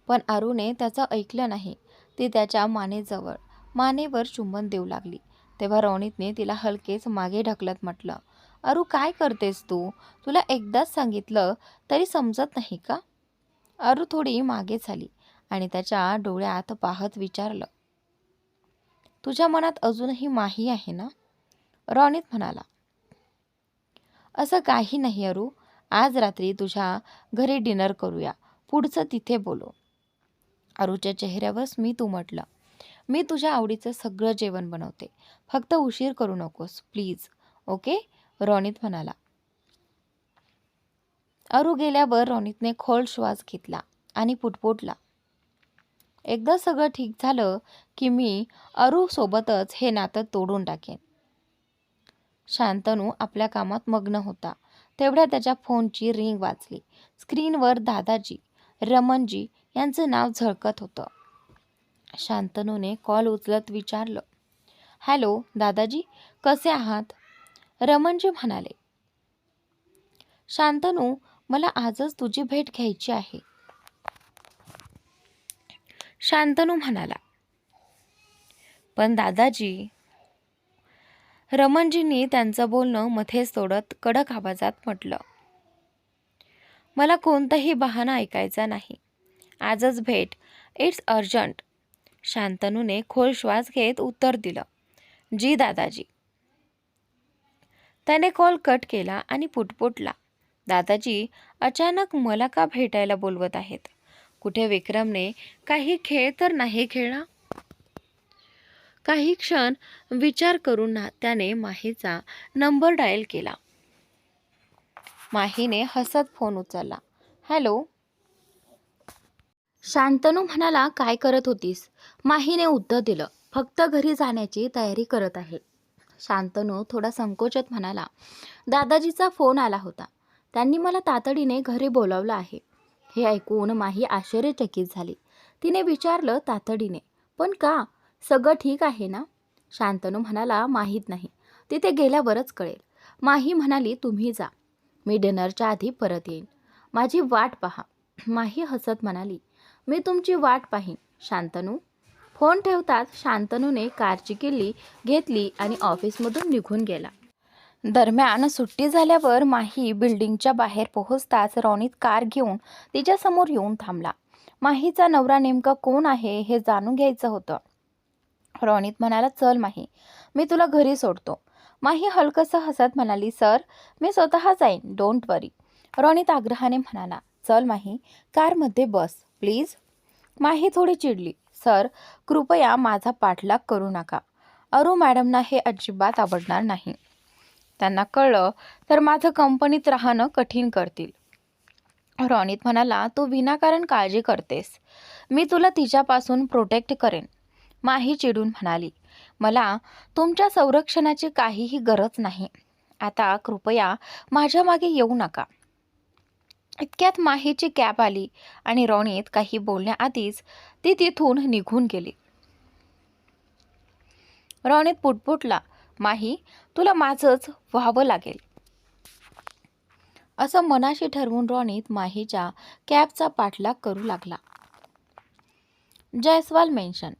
पण अरूने त्याचं ऐकलं नाही. ती त्याच्या मानेवर चुंबन देऊ लागली. तेव्हा रॉनितने तिला हलकेच मागे ढकलत म्हटलं. अरू, काय करतेस तू? तुला एकदाच सांगितलं तरी समजत नाही का? अरू थोडी मागे झाली आणि त्याच्या डोळ्यात पाहत विचारलं. तुझ्या मनात अजूनही माही आहे ना? रॉनित म्हणाला. असं काही नाही अरू. आज रात्री तुझ्या घरी डिनर करूया. पुढचं तिथे बोलू. अरुच्या चेहऱ्यावर स्मित उमटलं. मी तुझ्या आवडीचं सगळं जेवण बनवते. फक्त उशीर करू नकोस प्लीज. ओके, रोनित म्हणाला. अरू गेल्यावर रोनितने खोल श्वास घेतला आणि पुटपुटला. एकदा सगळं ठीक झालं की मी अरू सोबतच हे नातं तोडून टाकेन. शांतनू आपल्या कामात मग्न होता. तेवढ्या त्याच्या फोनची रिंग वाजली. स्क्रीनवर दादाजी, रमणजी यांचं नाव झळकत होतं. शांतनूने कॉल उचलत विचारलं, हॅलो दादाजी, कसे आहात? रमणजी म्हणाले, शांतनू, मला आजच तुझी भेट घ्यायची आहे. शांतनू म्हणाला, पण दादाजी. रमणजींनी त्यांचं बोलणं मध्येच तोडत कडक आवाजात म्हटलं, मला कोणताही बहाणा ऐकायचा नाही. आजच भेट. It's urgent. शांतनूने खोल श्वास घेत उत्तर दिलं, जी दादाजी. त्याने कॉल कट केला आणि पुटपुटला, दादाजी अचानक मला का भेटायला बोलवत आहेत? कुठे विक्रमने काही खेळ तर नाही खेळला? काही क्षण विचार करून त्याने माहीचा नंबर डायल केला. माहीने हसत फोन उचलला. हॅलो. शांतनू म्हणाला, काय करत होतीस? माहीने उत्तर दिलं, फक्त घरी जाण्याची तयारी करत आहे. शांतनू थोडा संकोचत म्हणाला, दादाजीचा फोन आला होता. त्यांनी मला तातडीने घरी बोलावलं आहे. हे ऐकून माही आश्चर्यचकित झाली. तिने विचारलं, तातडीने? पण का? सगळं ठीक आहे ना? शांतनू म्हणाला, माहीत नाही. तिथे गेल्यावरच कळेल. माही म्हणाली, तुम्ही जा. मी डिनरच्या आधी परत येईन. माझी वाट पहा. माही हसत म्हणाली, मी तुमची वाट पाहीन शांतनू. फोन ठेवताच शांतनूने कारची किल्ली घेतली आणि ऑफिसमधून निघून गेला. दरम्यान सुट्टी झाल्यावर माही बिल्डिंगच्या बाहेर पोहोचताच रोनित कार घेऊन तिच्यासमोर येऊन थांबला. माहीचा नवरा नेमका कोण आहे हे जाणून घ्यायचं होतं. रोनित म्हणाला, चल माही, मी तुला घरी सोडतो. माही हलकसं हसत म्हणाली, सर, मी स्वतः जाईन, डोंट वरी. रोनित आग्रहाने म्हणाला, चल माही, कारमध्ये बस प्लीज. माही थोडी चिडली, सर, कृपया माझा पाठलाग करू नका. अरू मॅडमना हे अजिबात आवडणार नाही. त्यांना कळलं तर माझं कंपनीत राहणं कठीण करतील. रोनित म्हणाला, तू विनाकारण काळजी करतेस. मी तुला तिच्यापासून प्रोटेक्ट करेन. माही चिडून म्हणाली, मला तुमच्या संरक्षणाची काहीही गरज नाही. आता कृपया माझ्या मागे येऊ नका. इतक्यात माहीची कॅब आली आणि रोनित काही बोलण्याआधीच ती तिथून निघून गेली. रोनित पुटपुटला, माही, तुला माझंच व्हावं लागेल. असं मनाशी ठरवून रोनित माहीच्या कॅबचा पाठलाग करू लागला. जयस्वाल मेन्शन.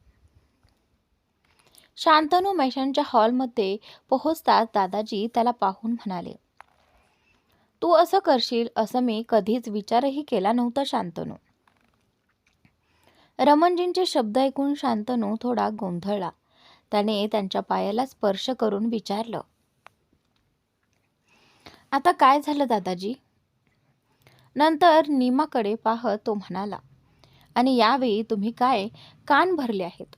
शांतनू मेन्शनच्या हॉलमध्ये पोहोचताच दादाजी त्याला पाहून म्हणाले, तू असं करशील असं मी कधीच विचारही केला नव्हता शांतनू. रमणजींचे शब्द ऐकून शांतनू थोडा गोंधळला. त्याने त्यांच्या पायाला स्पर्श करून विचारलं, आता काय झालं दादाजी? नंतर नीमाकडे पाहत तो म्हणाला, आणि यावेळी तुम्ही काय कान भरले आहेत?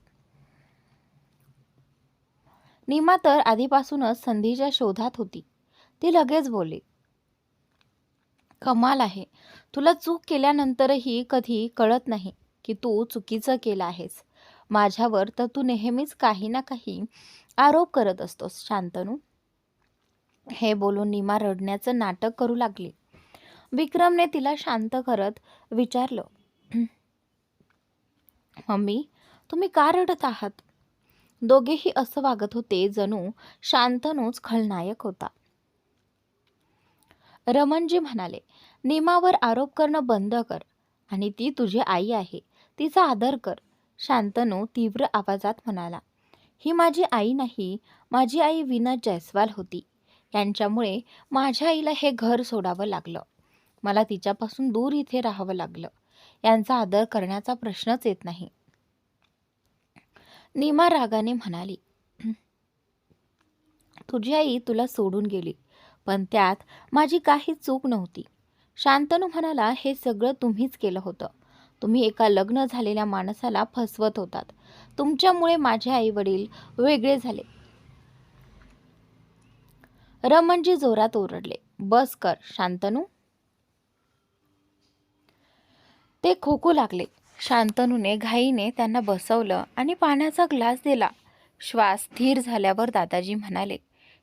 नीमा तर आधीपासूनच संधीच्या शोधात होती. ती लगेच बोलली, कमाल आहे, तुला चूक केल्यानंतरही कधी कळत नाही की तू चुकीचं केलं आहेस. माझ्यावर तर तू नेहमीच काही ना काही आरोप करत असतोस शांतनू. हे बोलून नीमा रडण्याचं नाटक करू लागली. विक्रमने तिला शांत करत विचारलं, मम्मी, तुम्ही का रडत आहात? दोघेही असं वागत होते जणू शांतनूच खलनायक होता. रमणजी म्हणाले, नीमावर आरोप करणं बंद कर आणि ती तुझी आई आहे, तिचा आदर कर. शांतनू तीव्र आवाजात म्हणाला, ही माझी आई नाही, माझी आई वीणा जयस्वाल होती. यांच्यामुळे माझ्या आईला हे घर सोडावं लागलं. मला तिच्यापासून दूर इथे राहावं लागलं. यांचा आदर करण्याचा प्रश्नच येत नाही. नीमा रागाने म्हणाली, तुझी आई तुला सोडून गेली, पण त्यात माझी काही चूक नव्हती. शांतनू म्हणाला, हे सगळं तुम्हीच केलं होतं. तुम्ही एका लग्न झालेल्या माणसाला फसवत होतात. तुमच्यामुळे माझे आई वडील वेगळे झाले. रमणजी जोरात ओरडले. बस कर शांतनू. ते खोकू लागले. शांतनूने घाईने त्यांना बसवलं आणि पाण्याचा ग्लास दिला. श्वास स्थिर झाल्यावर दादाजी म्हणाले,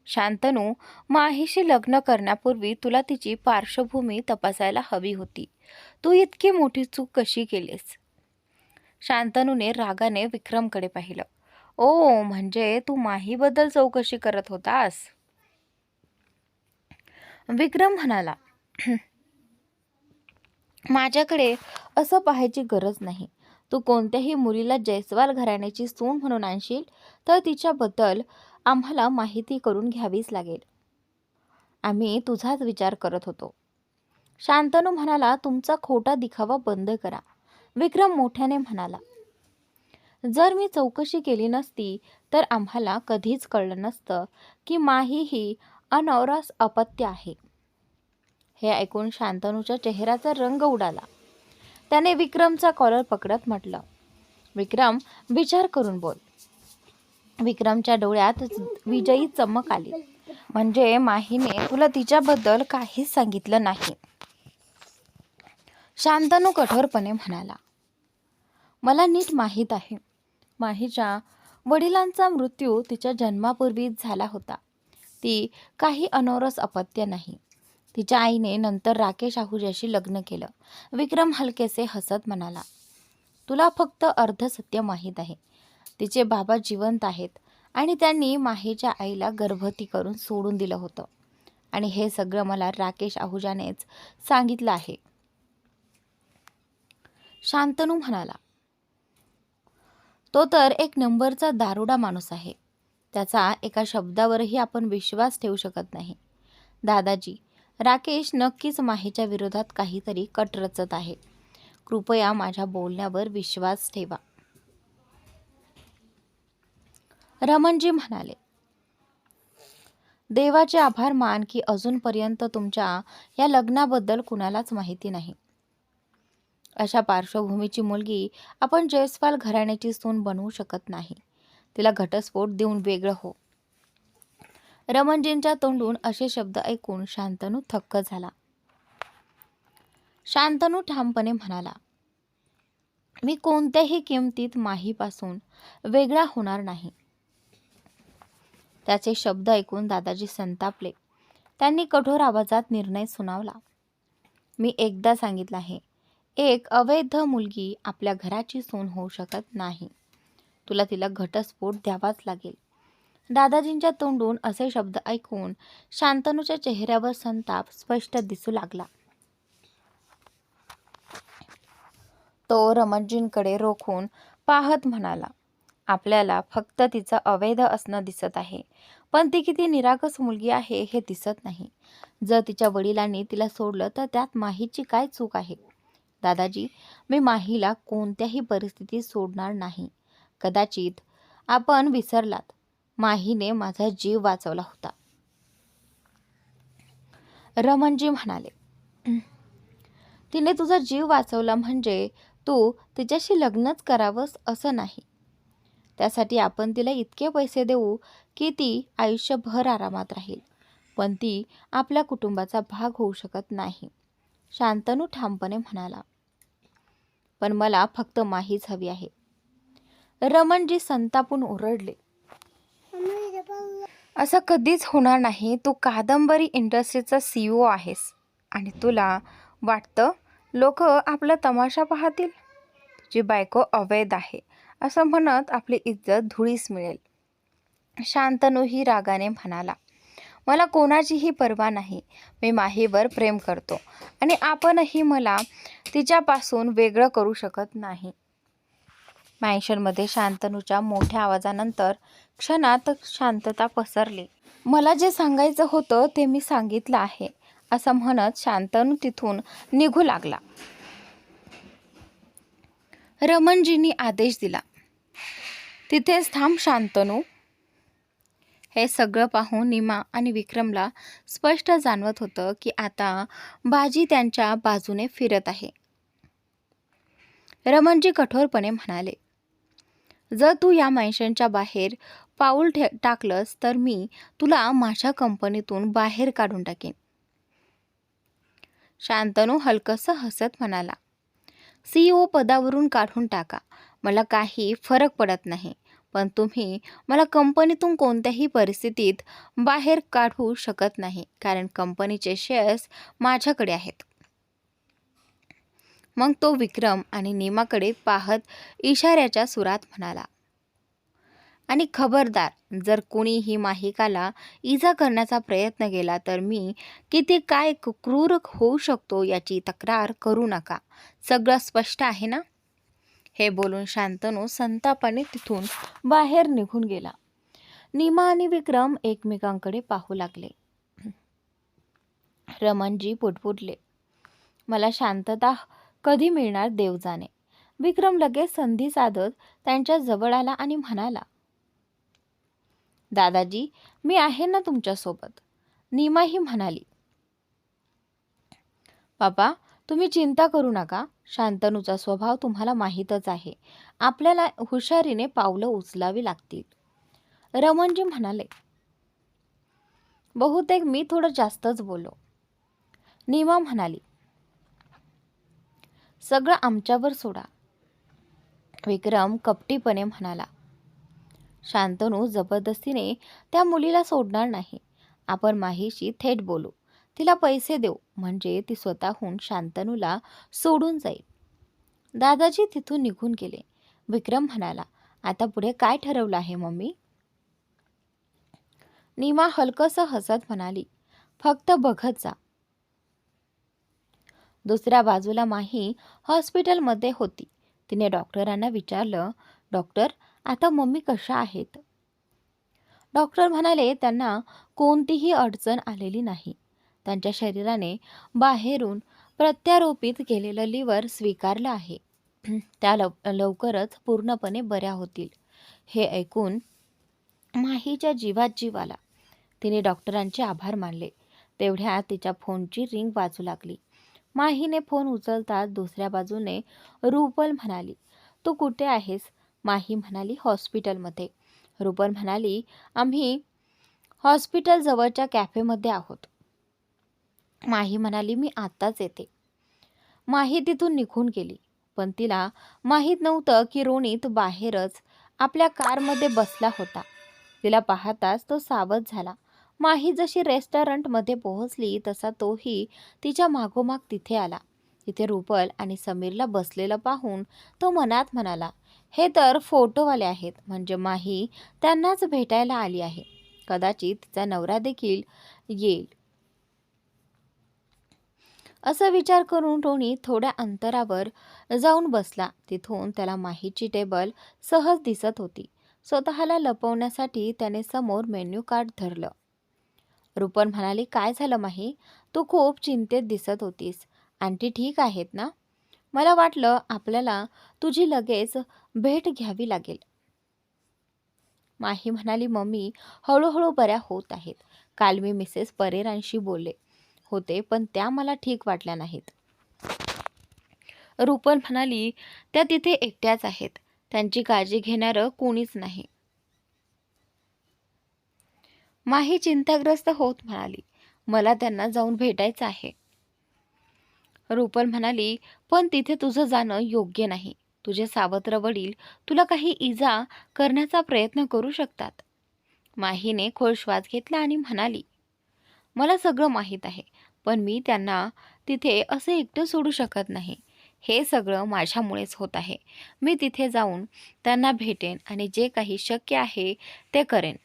शांतनू, माहीशी लग्न करण्यापूर्वी तुला तिची पार्श्वभूमी तपासायला हवी होती. तू इतकी मोठी चूक कशी केलीस? शांतनूने रागाने विक्रमकडे पाहिलं. ओ, म्हणजे तू माहीबद्दल चौकशी करत होतास? विक्रम म्हणाला, माझ्याकडे असं पाहायची गरज नाही. तू कोणत्याही मुलीला जयस्वाल घराण्याची सून म्हणून आणशील तर तिच्याबद्दल आम्हाला माहिती करून घ्यावीच लागेल. आम्ही तुझाच विचार करत होतो. शांतनू म्हणाला, तुमचा खोटा दिखावा बंद करा. विक्रम मोठ्याने म्हणाला, जर मी चौकशी केली नसती तर आम्हाला कधीच कळलं नसतं की माही ही अनौरास अपत्य आहे. हे ऐकून शांतनूच्या चेहऱ्याचा रंग उडाला. त्याने विक्रमचा कॉलर पकडत म्हटलं, विक्रम, विचार करून बोल. विक्रमच्या डोळ्यात विजयी चमक आली. म्हणजे माहीने तुला तिच्याबद्दल काहीच सांगितलं नाही? शांतनू कठोरपणे म्हणाला, मला नीट माहीत आहे. माहीच्या वडिलांचा मृत्यू तिच्या जन्मापूर्वीच झाला होता. ती काही अनौरस अपत्य नाही. तिच्या आईने नंतर राकेश आहुजाशी लग्न केलं. विक्रम हलकेसे हसत म्हणाला, तुला फक्त अर्ध सत्य माहीत आहे. तिचे बाबा जिवंत आहेत आणि त्यांनी माहीच्या आईला गर्भवती करून सोडून दिलं होतं. आणि हे सगळं मला राकेश आहुजानेच सांगितलं आहे. शांतनू म्हणाला, तो तर एक नंबरचा दारुडा माणूस आहे. त्याचा एका शब्दावरही आपण विश्वास ठेवू शकत नाही. दादाजी, राकेश नक्कीच माहीच्या विरोधात काहीतरी कट रचत आहे. कृपया माझ्या बोलण्यावर विश्वास ठेवा. रमणजी म्हणाले, देवाचे आभार मान की अजूनपर्यंत तुमच्या या लग्नाबद्दल कुणालाच माहिती नाही. अशा पार्श्वभूमीची मुलगी आपण जयस्वाल घराण्याची सून बनवू शकत नाही. तिला घटस्फोट देऊन वेगळं हो. रमणजींच्या तोंडून असे शब्द ऐकून शांतनू थक्क झाला. शांतनू ठामपणे म्हणाला, मी कोणत्याही किमतीत माहीपासून वेगळा होणार नाही. त्याचे शब्द ऐकून दादाजी संतापले. त्यांनी कठोर आवाजात निर्णय सुनावला, मी एकदा सांगितलं आहे, एक अवैध मुलगी आपल्या घराची सून होऊ शकत नाही. तुला तिला घटस्फोट द्यावाच लागेल. दादाजींच्या तोंडून असे शब्द ऐकून शांतनूच्या चेहऱ्यावर संताप स्पष्ट दिसू लागला. तो रमणजींकडे रोखून पाहत म्हणाला, आपल्याला फक्त तिचं अवैध असणं दिसत आहे, पण ती किती निरागस मुलगी आहे हे दिसत नाही. जर तिच्या वडिलांनी तिला सोडलं तर त्यात माहीची काय चूक आहे? दादाजी, मी माहीला कोणत्याही परिस्थितीत सोडणार नाही. कदाचित आपण विसरलात, माहीने माझा जीव वाचवला होता. रमणजी म्हणाले, तिने तुझा जीव वाचवला म्हणजे तू तिच्याशी लग्नच करावंस असं नाही. त्यासाठी आपण तिला इतके पैसे देऊ की ती आयुष्यभर आरामात राहील, पण ती आपल्या कुटुंबाचा भाग होऊ शकत नाही. शांतनू ठामपणे म्हणाला, पण मला फक्त माहीच हवी आहे. रमणजी संतापून ओरडले, असं कधीच होणार नाही. तू कादंबरी इंडस्ट्रीचा CEO आहेस आणि तुला वाटतं लोक आपला तमाशा पाहतील? तुझी बायको अवैध आहे असं म्हणत आपली इज्जत धुळीस मिळेल. शांतनूही रागाने म्हणाला, मला कोणाचीही पर्वा नाही. मी माहीवर प्रेम करतो आणि आपणही मला तिच्यापासून वेगळं करू शकत नाही. मॅन्शनमध्ये शांतनूच्या मोठ्या आवाजानंतर क्षणात शांतता पसरली. मला जे सांगायचं होतं ते मी सांगितलं आहे असं म्हणत शांतनू तिथून निघू लागला. रमणजींनी आदेश दिला, तिथेच थांब शांतनू. हे सगळं पाहून नीमा आणि विक्रमला स्पष्ट जाणवत होतं की आता बाजी त्यांच्या बाजूने फिरत आहे. रमणजी कठोरपणे म्हणाले, जर तू या मेन्शनच्या बाहेर पाऊल टाकलंस तर मी तुला माझ्या कंपनीतून बाहेर काढून टाकेन. शांतनू हलकसं हसत म्हणाला, CEO पदावरून काढून टाका, मला काही फरक पडत नाही, पण तुम्ही मला कंपनीतून कोणत्याही परिस्थितीत बाहेर काढू शकत नाही, कारण कंपनीचे शेअर्स माझ्याकडे आहेत. मग तो विक्रम आणि नीमाकडे पाहत इशाऱ्याच्या सुरात म्हणाला, आणि खबरदार, जर कोणीही माहिकाला इजा करण्याचा प्रयत्न केला तर मी किती काय क्रूर होऊ शकतो याची तक्रार करू नका. सगळं स्पष्ट आहे ना? हे बोलून शांतनू संतापाने तिथून बाहेर निघून गेला. नीमा आणि विक्रम एकमेकांकडे पाहू लागले. रमणजी पुटपुटले, मला शांतता कधी मिळणार देव जाणे. विक्रम लगेच संधी साधत त्यांच्या जवळ आला आणि म्हणाला, दादाजी, मी आहे ना तुमच्यासोबत. नीमाही म्हणाली, बाबा, तुम्ही चिंता करू नका. शांतनूचा स्वभाव तुम्हाला माहीतच आहे. आपल्याला हुशारीने पावलं उचलावी लागतील. रमणजी म्हणाले, बहुतेक मी थोडं जास्तच बोललो. नीमा म्हणाली, सगळं आमच्यावर सोडा. विक्रम कपटीपणे म्हणाला, शांतनू जबरदस्तीने त्या मुलीला सोडणार नाही. आपण माहीशी थेट बोलू, तिला पैसे देऊ, म्हणजे ती स्वतःहून शांतनूला सोडून जाईल. दादाजी तिथून निघून गेले. विक्रम म्हणाला, आता पुढे काय ठरवलं आहे मम्मी? नीमा हलकसं हसत म्हणाली, फक्त बघत जा. दुसऱ्या बाजूला माही हॉस्पिटलमध्ये होती. तिने डॉक्टरांना विचारलं, डॉक्टर, आता मम्मी कशा आहेत? डॉक्टर म्हणाले, त्यांना कोणतीही अडचण आलेली नाही. त्यांच्या शरीराने बाहेरून प्रत्यारोपित केलेलं लिव्हर स्वीकारलं आहे. त्या लवकरच पूर्णपणे बऱ्या होतील. हे ऐकून माहीच्या जीवात जीव आला. तिने डॉक्टरांचे आभार मानले. तेवढ्यात तिच्या फोनची रिंग वाजू लागली. माहीने फोन उचलताच दुसऱ्या बाजूने रुपल म्हणाली, तू कुठे आहेस? माही म्हणाली, हॉस्पिटलमध्ये. रुपल म्हणाली, आम्ही हॉस्पिटल जवळच्या कॅफेमध्ये आहोत. माही म्हणाली, मी आत्ताच येते. माही तिथून निघून गेली. पण तिला माहीत नव्हतं की रोनित बाहेरच आपल्या कारमध्ये बसला होता. तिला पाहताच तो सावध झाला. माही जशी रेस्टॉरंटमध्ये पोहोचली तसा तोही तिच्या मागोमाग तिथे आला. तिथे रुपल आणि समीरला बसलेलं पाहून तो मनात म्हणाला, हे तर फोटोवाले आहेत, म्हणजे माही त्यांनाच भेटायला आली आहे. कदाचित तिचा नवरा देखील येईल. असा विचार करून रोनी थोड्या अंतरावर जाऊन बसला. तिथून त्याला माहीची टेबल सहज दिसत होती. स्वतःला लपवण्यासाठी त्याने समोर मेन्यू कार्ड धरलं. रुपल म्हणाली, काय झालं माही? तू खूप चिंतेत दिसत होतीस. आंटी ठीक आहेत ना? मला वाटलं आपल्याला तुझी लगेच भेट घ्यावी लागेल. माही म्हणाली, मम्मी हळूहळू बऱ्या होत आहेत. काल मी मिसेस परेरांशी बोलले होते, पण त्या मला ठीक वाटल्या नाहीत. रुपल म्हणाली, त्या तिथे एकट्याच आहेत. त्यांची काळजी घेणारं कोणीच नाही. माही चिंताग्रस्त होत म्हणाली, मला त्यांना जाऊन भेटायचं आहे. रुपल म्हणाली, पण तिथे तुझं जाणं योग्य नाही. तुझे सावत्र वडील तुला काही इजा करण्याचा प्रयत्न करू शकतात. माहीने खोल श्वास घेतला आणि म्हणाली, मला सगळं माहीत आहे, पण मी त्यांना तिथे असं एकटं सोडू शकत नाही. हे सगळं माझ्यामुळेच होत आहे. मी तिथे जाऊन त्यांना भेटेन आणि जे काही शक्य आहे ते करेन.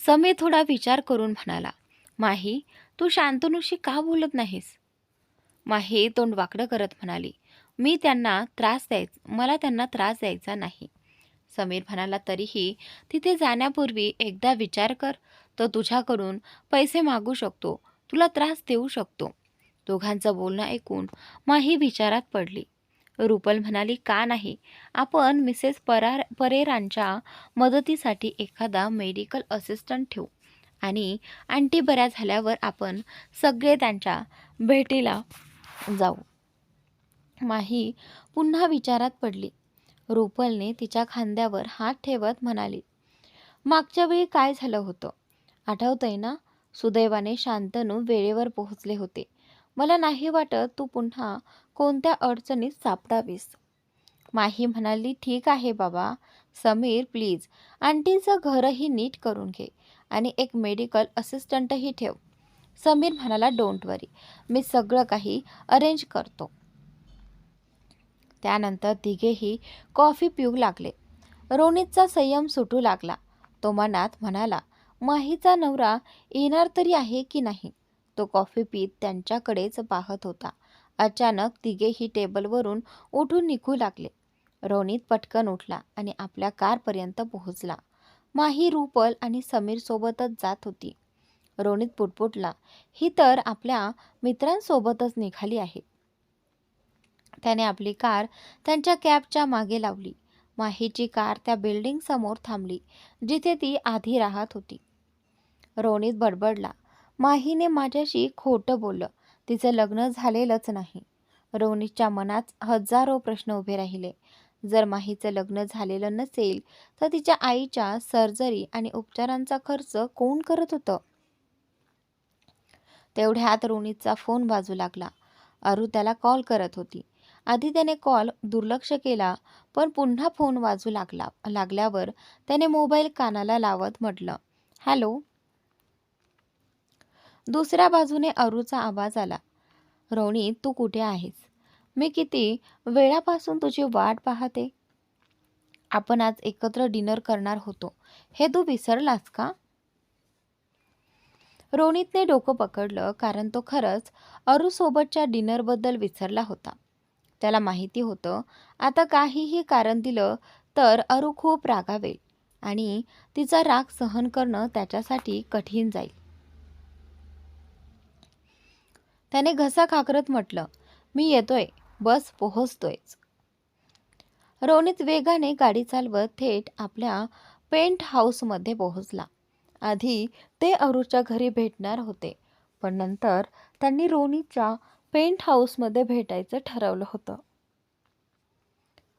समीर थोडा विचार करून म्हणाला, माही, तू शांतनूशी का बोलत नाहीस? माही तोंड वाकडं करत म्हणाली, मला त्यांना त्रास द्यायचा नाही. समीर म्हणाला, तरीही तिथे जाण्यापूर्वी एकदा विचार कर. तो तुझ्याकडून पैसे मागू शकतो, तुला त्रास देऊ शकतो. दोघांचं बोलणं ऐकून माही विचारात पडली. रुपल म्हणाली, का नाही, आपण मिसेस परेरांच्या मदतीसाठी एखादा मेडिकल असिस्टंट ठेवू आणि आंटी बऱ्या झाल्यावर आपण सगळे त्यांच्या भेटीला जाऊ. माही पुन्हा विचारात पडली. रुपलने तिच्या खांद्यावर हात ठेवत म्हणाली, मागच्या वेळी काय झालं होतं आठवतंय ना? सुदैवाने शांतनू वेळेवर पोहोचले होते. मला नाही वाटत तू पुन्हा कोणत्या अडचणीत सापडावीस. माही म्हणाली, ठीक आहे बाबा. समीर प्लीज आंटीचं घरही नीट करून घे आणि एक मेडिकल असिस्टंटही ठेव. समीर म्हणाला, डोंट वरी, मी सगळं काही अरेंज करतो. त्यानंतर तिघेही कॉफी पिऊ लागले. रोनितचा संयम सुटू लागला. तो मनात म्हणाला, माहीचा नवरा येणार तरी आहे की नाही. तो कॉफी पीत त्यांच्याकडेच पाहत होता. अचानक तिघेही टेबलवरून उठून निघू लागले. रोनित पटकन उठला आणि आपल्या कारपर्यंत पोहोचला. माही रुपल आणि समीर सोबतच जात होती. रोनित पुटपुटला, ही तर आपल्या मित्रांसोबतच निघाली आहे. त्याने आपली कार त्यांच्या कॅबच्या मागे लावली. माहीची कार त्या बिल्डिंग समोर थांबली जिथे ती आधी राहत होती. रोनित बडबडला, माहीने माझ्याशी खोटं बोललं. तिचं लग्न झालेलंच नाही. रोनितच्या मनात हजारो प्रश्न उभे राहिले. जर माहीचं लग्न झालेलं नसेल तर तिच्या आईच्या सर्जरी आणि उपचारांचा खर्च कोण करत होतं? तेवढ्यात रोनितचा फोन वाजू लागला. अरू त्याला कॉल करत होती. आधी त्याने कॉल दुर्लक्ष केला, पण पुन्हा फोन वाजू लागल्यावर त्याने मोबाईल कानाला लावत म्हटलं, हॅलो. दुसऱ्या बाजूने अरूचा आवाज आला, रोनित तू कुठे आहेस? मी किती वेळापासून तुझी वाट पाहते. आपण आज एकत्र डिनर करणार होतो, हे तू विसरलास का? रोनितने डोकं पकडलं, कारण तो खरंच अरूसोबतच्या डिनरबद्दल विसरला होता. त्याला माहिती होतं, आता काहीही कारण दिलं तर अरू खूप रागावेल आणि तिचा राग सहन करणं त्याच्यासाठी कठीण जाईल. त्याने घसा खाकरत म्हटलं, मी येतोय, बस पोहोचतोयच. रोनित वेगाने गाडी चालवत थेट आपल्या पेंट हाऊसमध्ये पोहोचला. आधी ते अरूच्या घरी भेटणार होते, पण नंतर त्यांनी रोनितच्या पेंट हाऊसमध्ये भेटायचं ठरवलं होतं.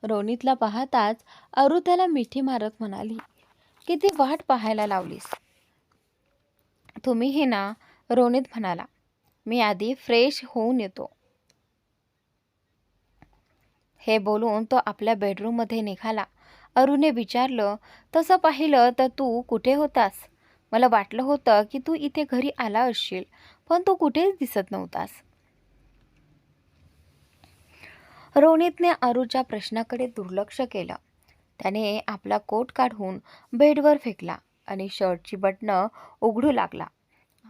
रोनितला पाहताच अरू त्याला मिठी मारत म्हणाली, किती वाट पाहायला लावलीस. तुम्ही हे ना? रोनित म्हणाला, मी आधी फ्रेश होऊन येतो. हे बोलून तो आपल्या बेडरूममध्ये निघाला. अरूने विचारलं, तसं पाहिलं तर तू कुठे होतास? मला वाटलं होतं की तू इथे घरी आला असशील, पण तू कुठेच दिसत नव्हतास. रोनितने अरूच्या प्रश्नाकडे दुर्लक्ष केलं. त्याने आपला कोट काढून बेडवर फेकला आणि शर्टची बटणं उघडू लागला.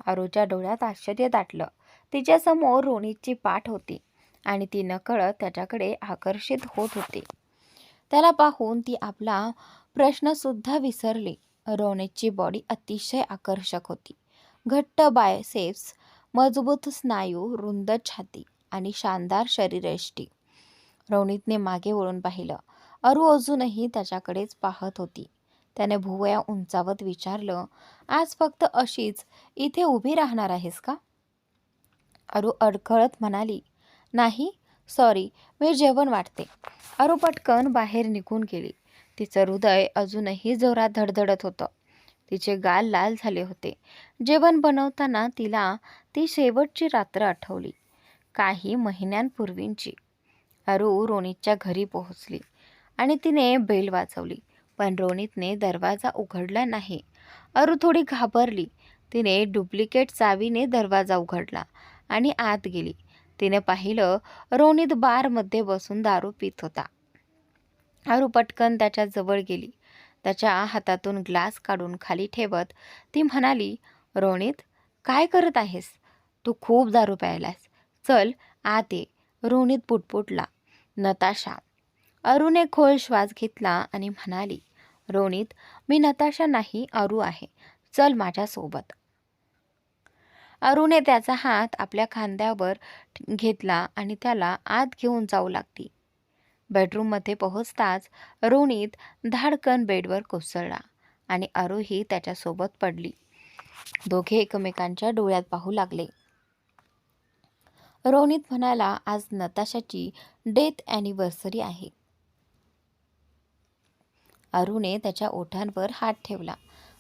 अरूच्या डोळ्यात आश्चर्य दाटलं. तिच्यासमोर रोनितची पाठ होती आणि ती नकळत त्याच्याकडे आकर्षित होत होती. त्याला पाहून ती आपला प्रश्नसुद्धा विसरली. रोनितची बॉडी अतिशय आकर्षक होती. घट्ट बायसेप्स, मजबूत स्नायू, रुंद छाती आणि शानदार शरीरयष्टी. रोनितने मागे वळून पाहिलं. अरू अजूनही त्याच्याकडेच पाहत होती. त्याने भुवया उंचावत विचारलं, आज फक्त अशीच इथे उभी राहणार आहेस का? अरू अडखळत म्हणाली, नाही सॉरी, मी जेवण वाटते. अरू पटकन बाहेर निघून गेली. तिचं हृदय अजूनही जोरात धडधडत होतं. तिचे गाल लाल झाले होते. जेवण बनवताना तिला ती शेवटची रात्र आठवली, काही महिन्यांपूर्वींची. अरू रोनितच्या घरी पोहोचली आणि तिने बेल वाजवली, पण रोनितने दरवाजा उघडला नाही. अरू थोडी घाबरली. तिने डुप्लिकेट चावीने दरवाजा उघडला आणि आत गेली. तिने पाहिलं, रोनित बारमध्ये बसून दारू पित होता. अरू पटकन त्याच्या जवळ गेली. त्याच्या हातातून ग्लास काढून खाली ठेवत ती म्हणाली, रोनित काय करत आहेस? तू खूप दारू प्यायलास. चल आत ये. रोनित पुटपुटला, नताशा. अरूने खोल श्वास घेतला आणि म्हणाली, रोनित मी नताशा नाही, अरू आहे. चल माझ्यासोबत. अरूने त्याचा हात आपल्या खांद्यावर घेतला आणि त्याला आत घेऊन जाऊ लागली. बेडरूममध्ये पोहोचताच रोनित धाडकन बेडवर कोसळला आणि अरूही त्याच्यासोबत पडली. दोघे एकमेकांच्या डोळ्यात पाहू लागले. रोनित म्हणाला, आज नताशाची डेथ ॲनिव्हर्सरी आहे. अरुने त्याच्या ओठांवर हात ठेवला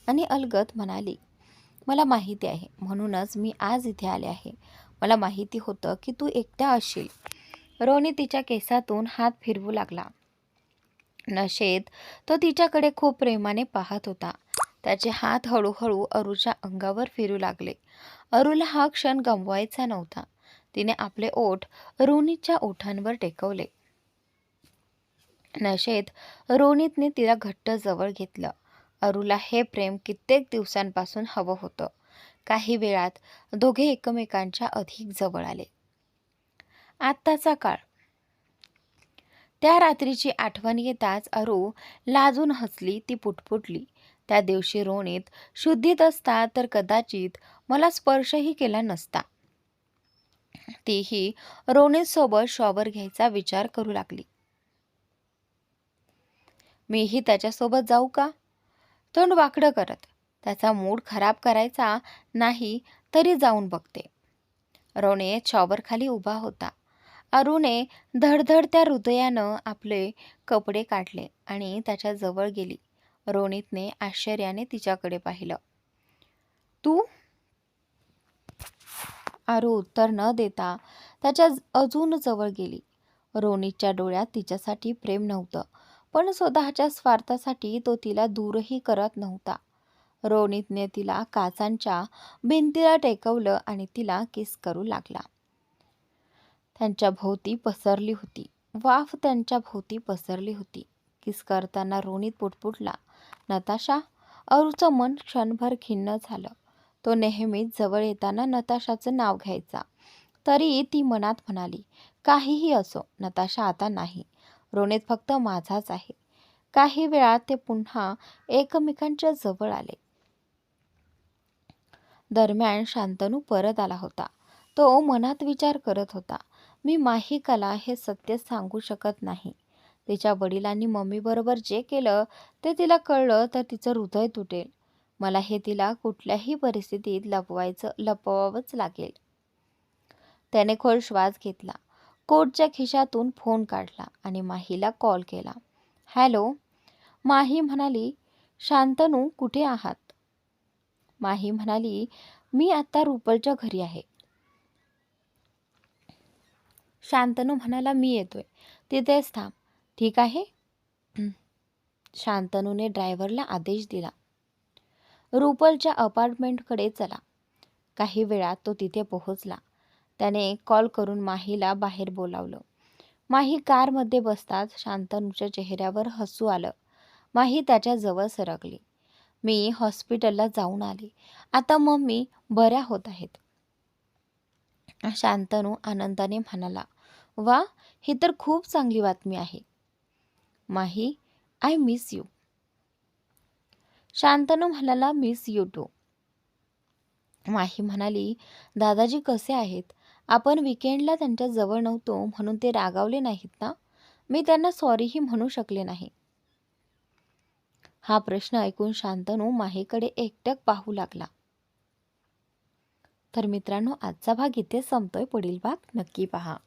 आणि अलगद म्हणाली, मला माहिती आहे, म्हणूनच मी आज इथे आले आहे. मला माहिती होतं की तू एकटा असशील. रोनी तिच्या केसातून हात फिरवू लागला. नशेत तो तिच्याकडे खूप प्रेमाने पाहत होता. त्याचे हात हळूहळू अरुच्या अंगावर फिरू लागले. अरुला हा क्षण गमवायचा नव्हता. तिने आपले ओठ रोनीच्या ओठांवर टेकवले. नशेत रोनितने तिला घट्ट जवळ घेतलं. अरुला हे प्रेम कित्येक दिवसांपासून हवं होतं. काही वेळात दोघे एकमेकांच्या अधिक जवळ आले. आत्ताचा काळ. त्या रात्रीची आठवण येताच अरू लाजून हसली. ती पुटपुटली, त्या दिवशी रोनित शुद्धीत असता तर कदाचित मला स्पर्शही केला नसता. तीही रोनितसोबत शॉवर घ्यायचा विचार करू लागली. मीही त्याच्यासोबत जाऊ का? तोंड वाकडं करत. त्याचा मूड खराब करायचा नाही तरी जाऊन बघते. रोनित शॉवरखाली उभा होता. अरुने धडधडत्या हृदयानं आपले कपडे काढले आणि त्याच्या जवळ गेली. रोनितने आश्चर्याने तिच्याकडे पाहिलं. तू? अरू उत्तर न देता त्याच्या अजून जवळ गेली. रोनितच्या डोळ्यात तिच्यासाठी प्रेम नव्हतं, पण स्वतःच्या स्वार्थासाठी तो तिला दूरही करत नव्हता. रोनितने तिला काचांच्या भिंतीला टेकवलं आणि तिला किस करू लागला. त्यांच्या भोवती पसरली होती. वाफ त्यांच्या भोवती पसरली होती. किस करताना रोनित पुटपुटला, नताशा. अरुचं मन क्षणभर खिन्न झालं. तो नेहमीच जवळ येताना नताशाचं नाव घ्यायचा. तरी ती मनात म्हणाली, काहीही असो, नताशा आता नाही. रोनित फक्त माझाच आहे. काही वेळात ते पुन्हा एकमेकांच्या जवळ आले. दरम्यान शांतनू परत आला होता. तो मनात विचार करत होता, मी माहिकाला हे सत्य सांगू शकत नाही. तिच्या वडिलांनी मम्मीबरोबर जे केलं ते तिला कळलं तर तिचं हृदय तुटेल. मला हे तिला कुठल्याही परिस्थितीत लपवावंच लागेल. त्याने खोल श्वास घेतला. कोटच्या खिशातून फोन काढला आणि माहीला कॉल केला. हॅलो. माही म्हणाली, शांतनू कुठे आहात? माही म्हणाली, मी आता रुपलच्या घरी आहे. शांतनू म्हणाला, मी येतोय, तिथेच थांब. ठीक आहे. शांतनूने ड्रायव्हरला आदेश दिला. रुपलच्या अपार्टमेंटकडे चला. काही वेळात तो तिथे पोहोचला. त्याने कॉल करून माहीला बाहेर बोलावलं. माही कारमध्ये बसताच शांतनूच्या चेहऱ्यावर हसू आलं. माही त्याच्या जवळ सरकली. मी हॉस्पिटलला जाऊन आले. आता मम्मी बऱ्या होत आहेत. शांतनू आनंदाने म्हणाला, वा, ही तर खूप चांगली बातमी आहे. माही, आय मिस यू. शांतनू म्हणाला, मिस यू टू. माही म्हणाली, दादाजी कसे आहेत? आपण विकेंडला त्यांच्या जवळ नव्हतो म्हणून ते रागावले नाहीत ना? मी त्यांना सॉरीही म्हणू शकले नाही. हा प्रश्न ऐकून शांतनू माहीकडे एकटक पाहू लागला. तर मित्रांनो, आजचा भाग इथे संपतोय. पुढील भाग नक्की पहा.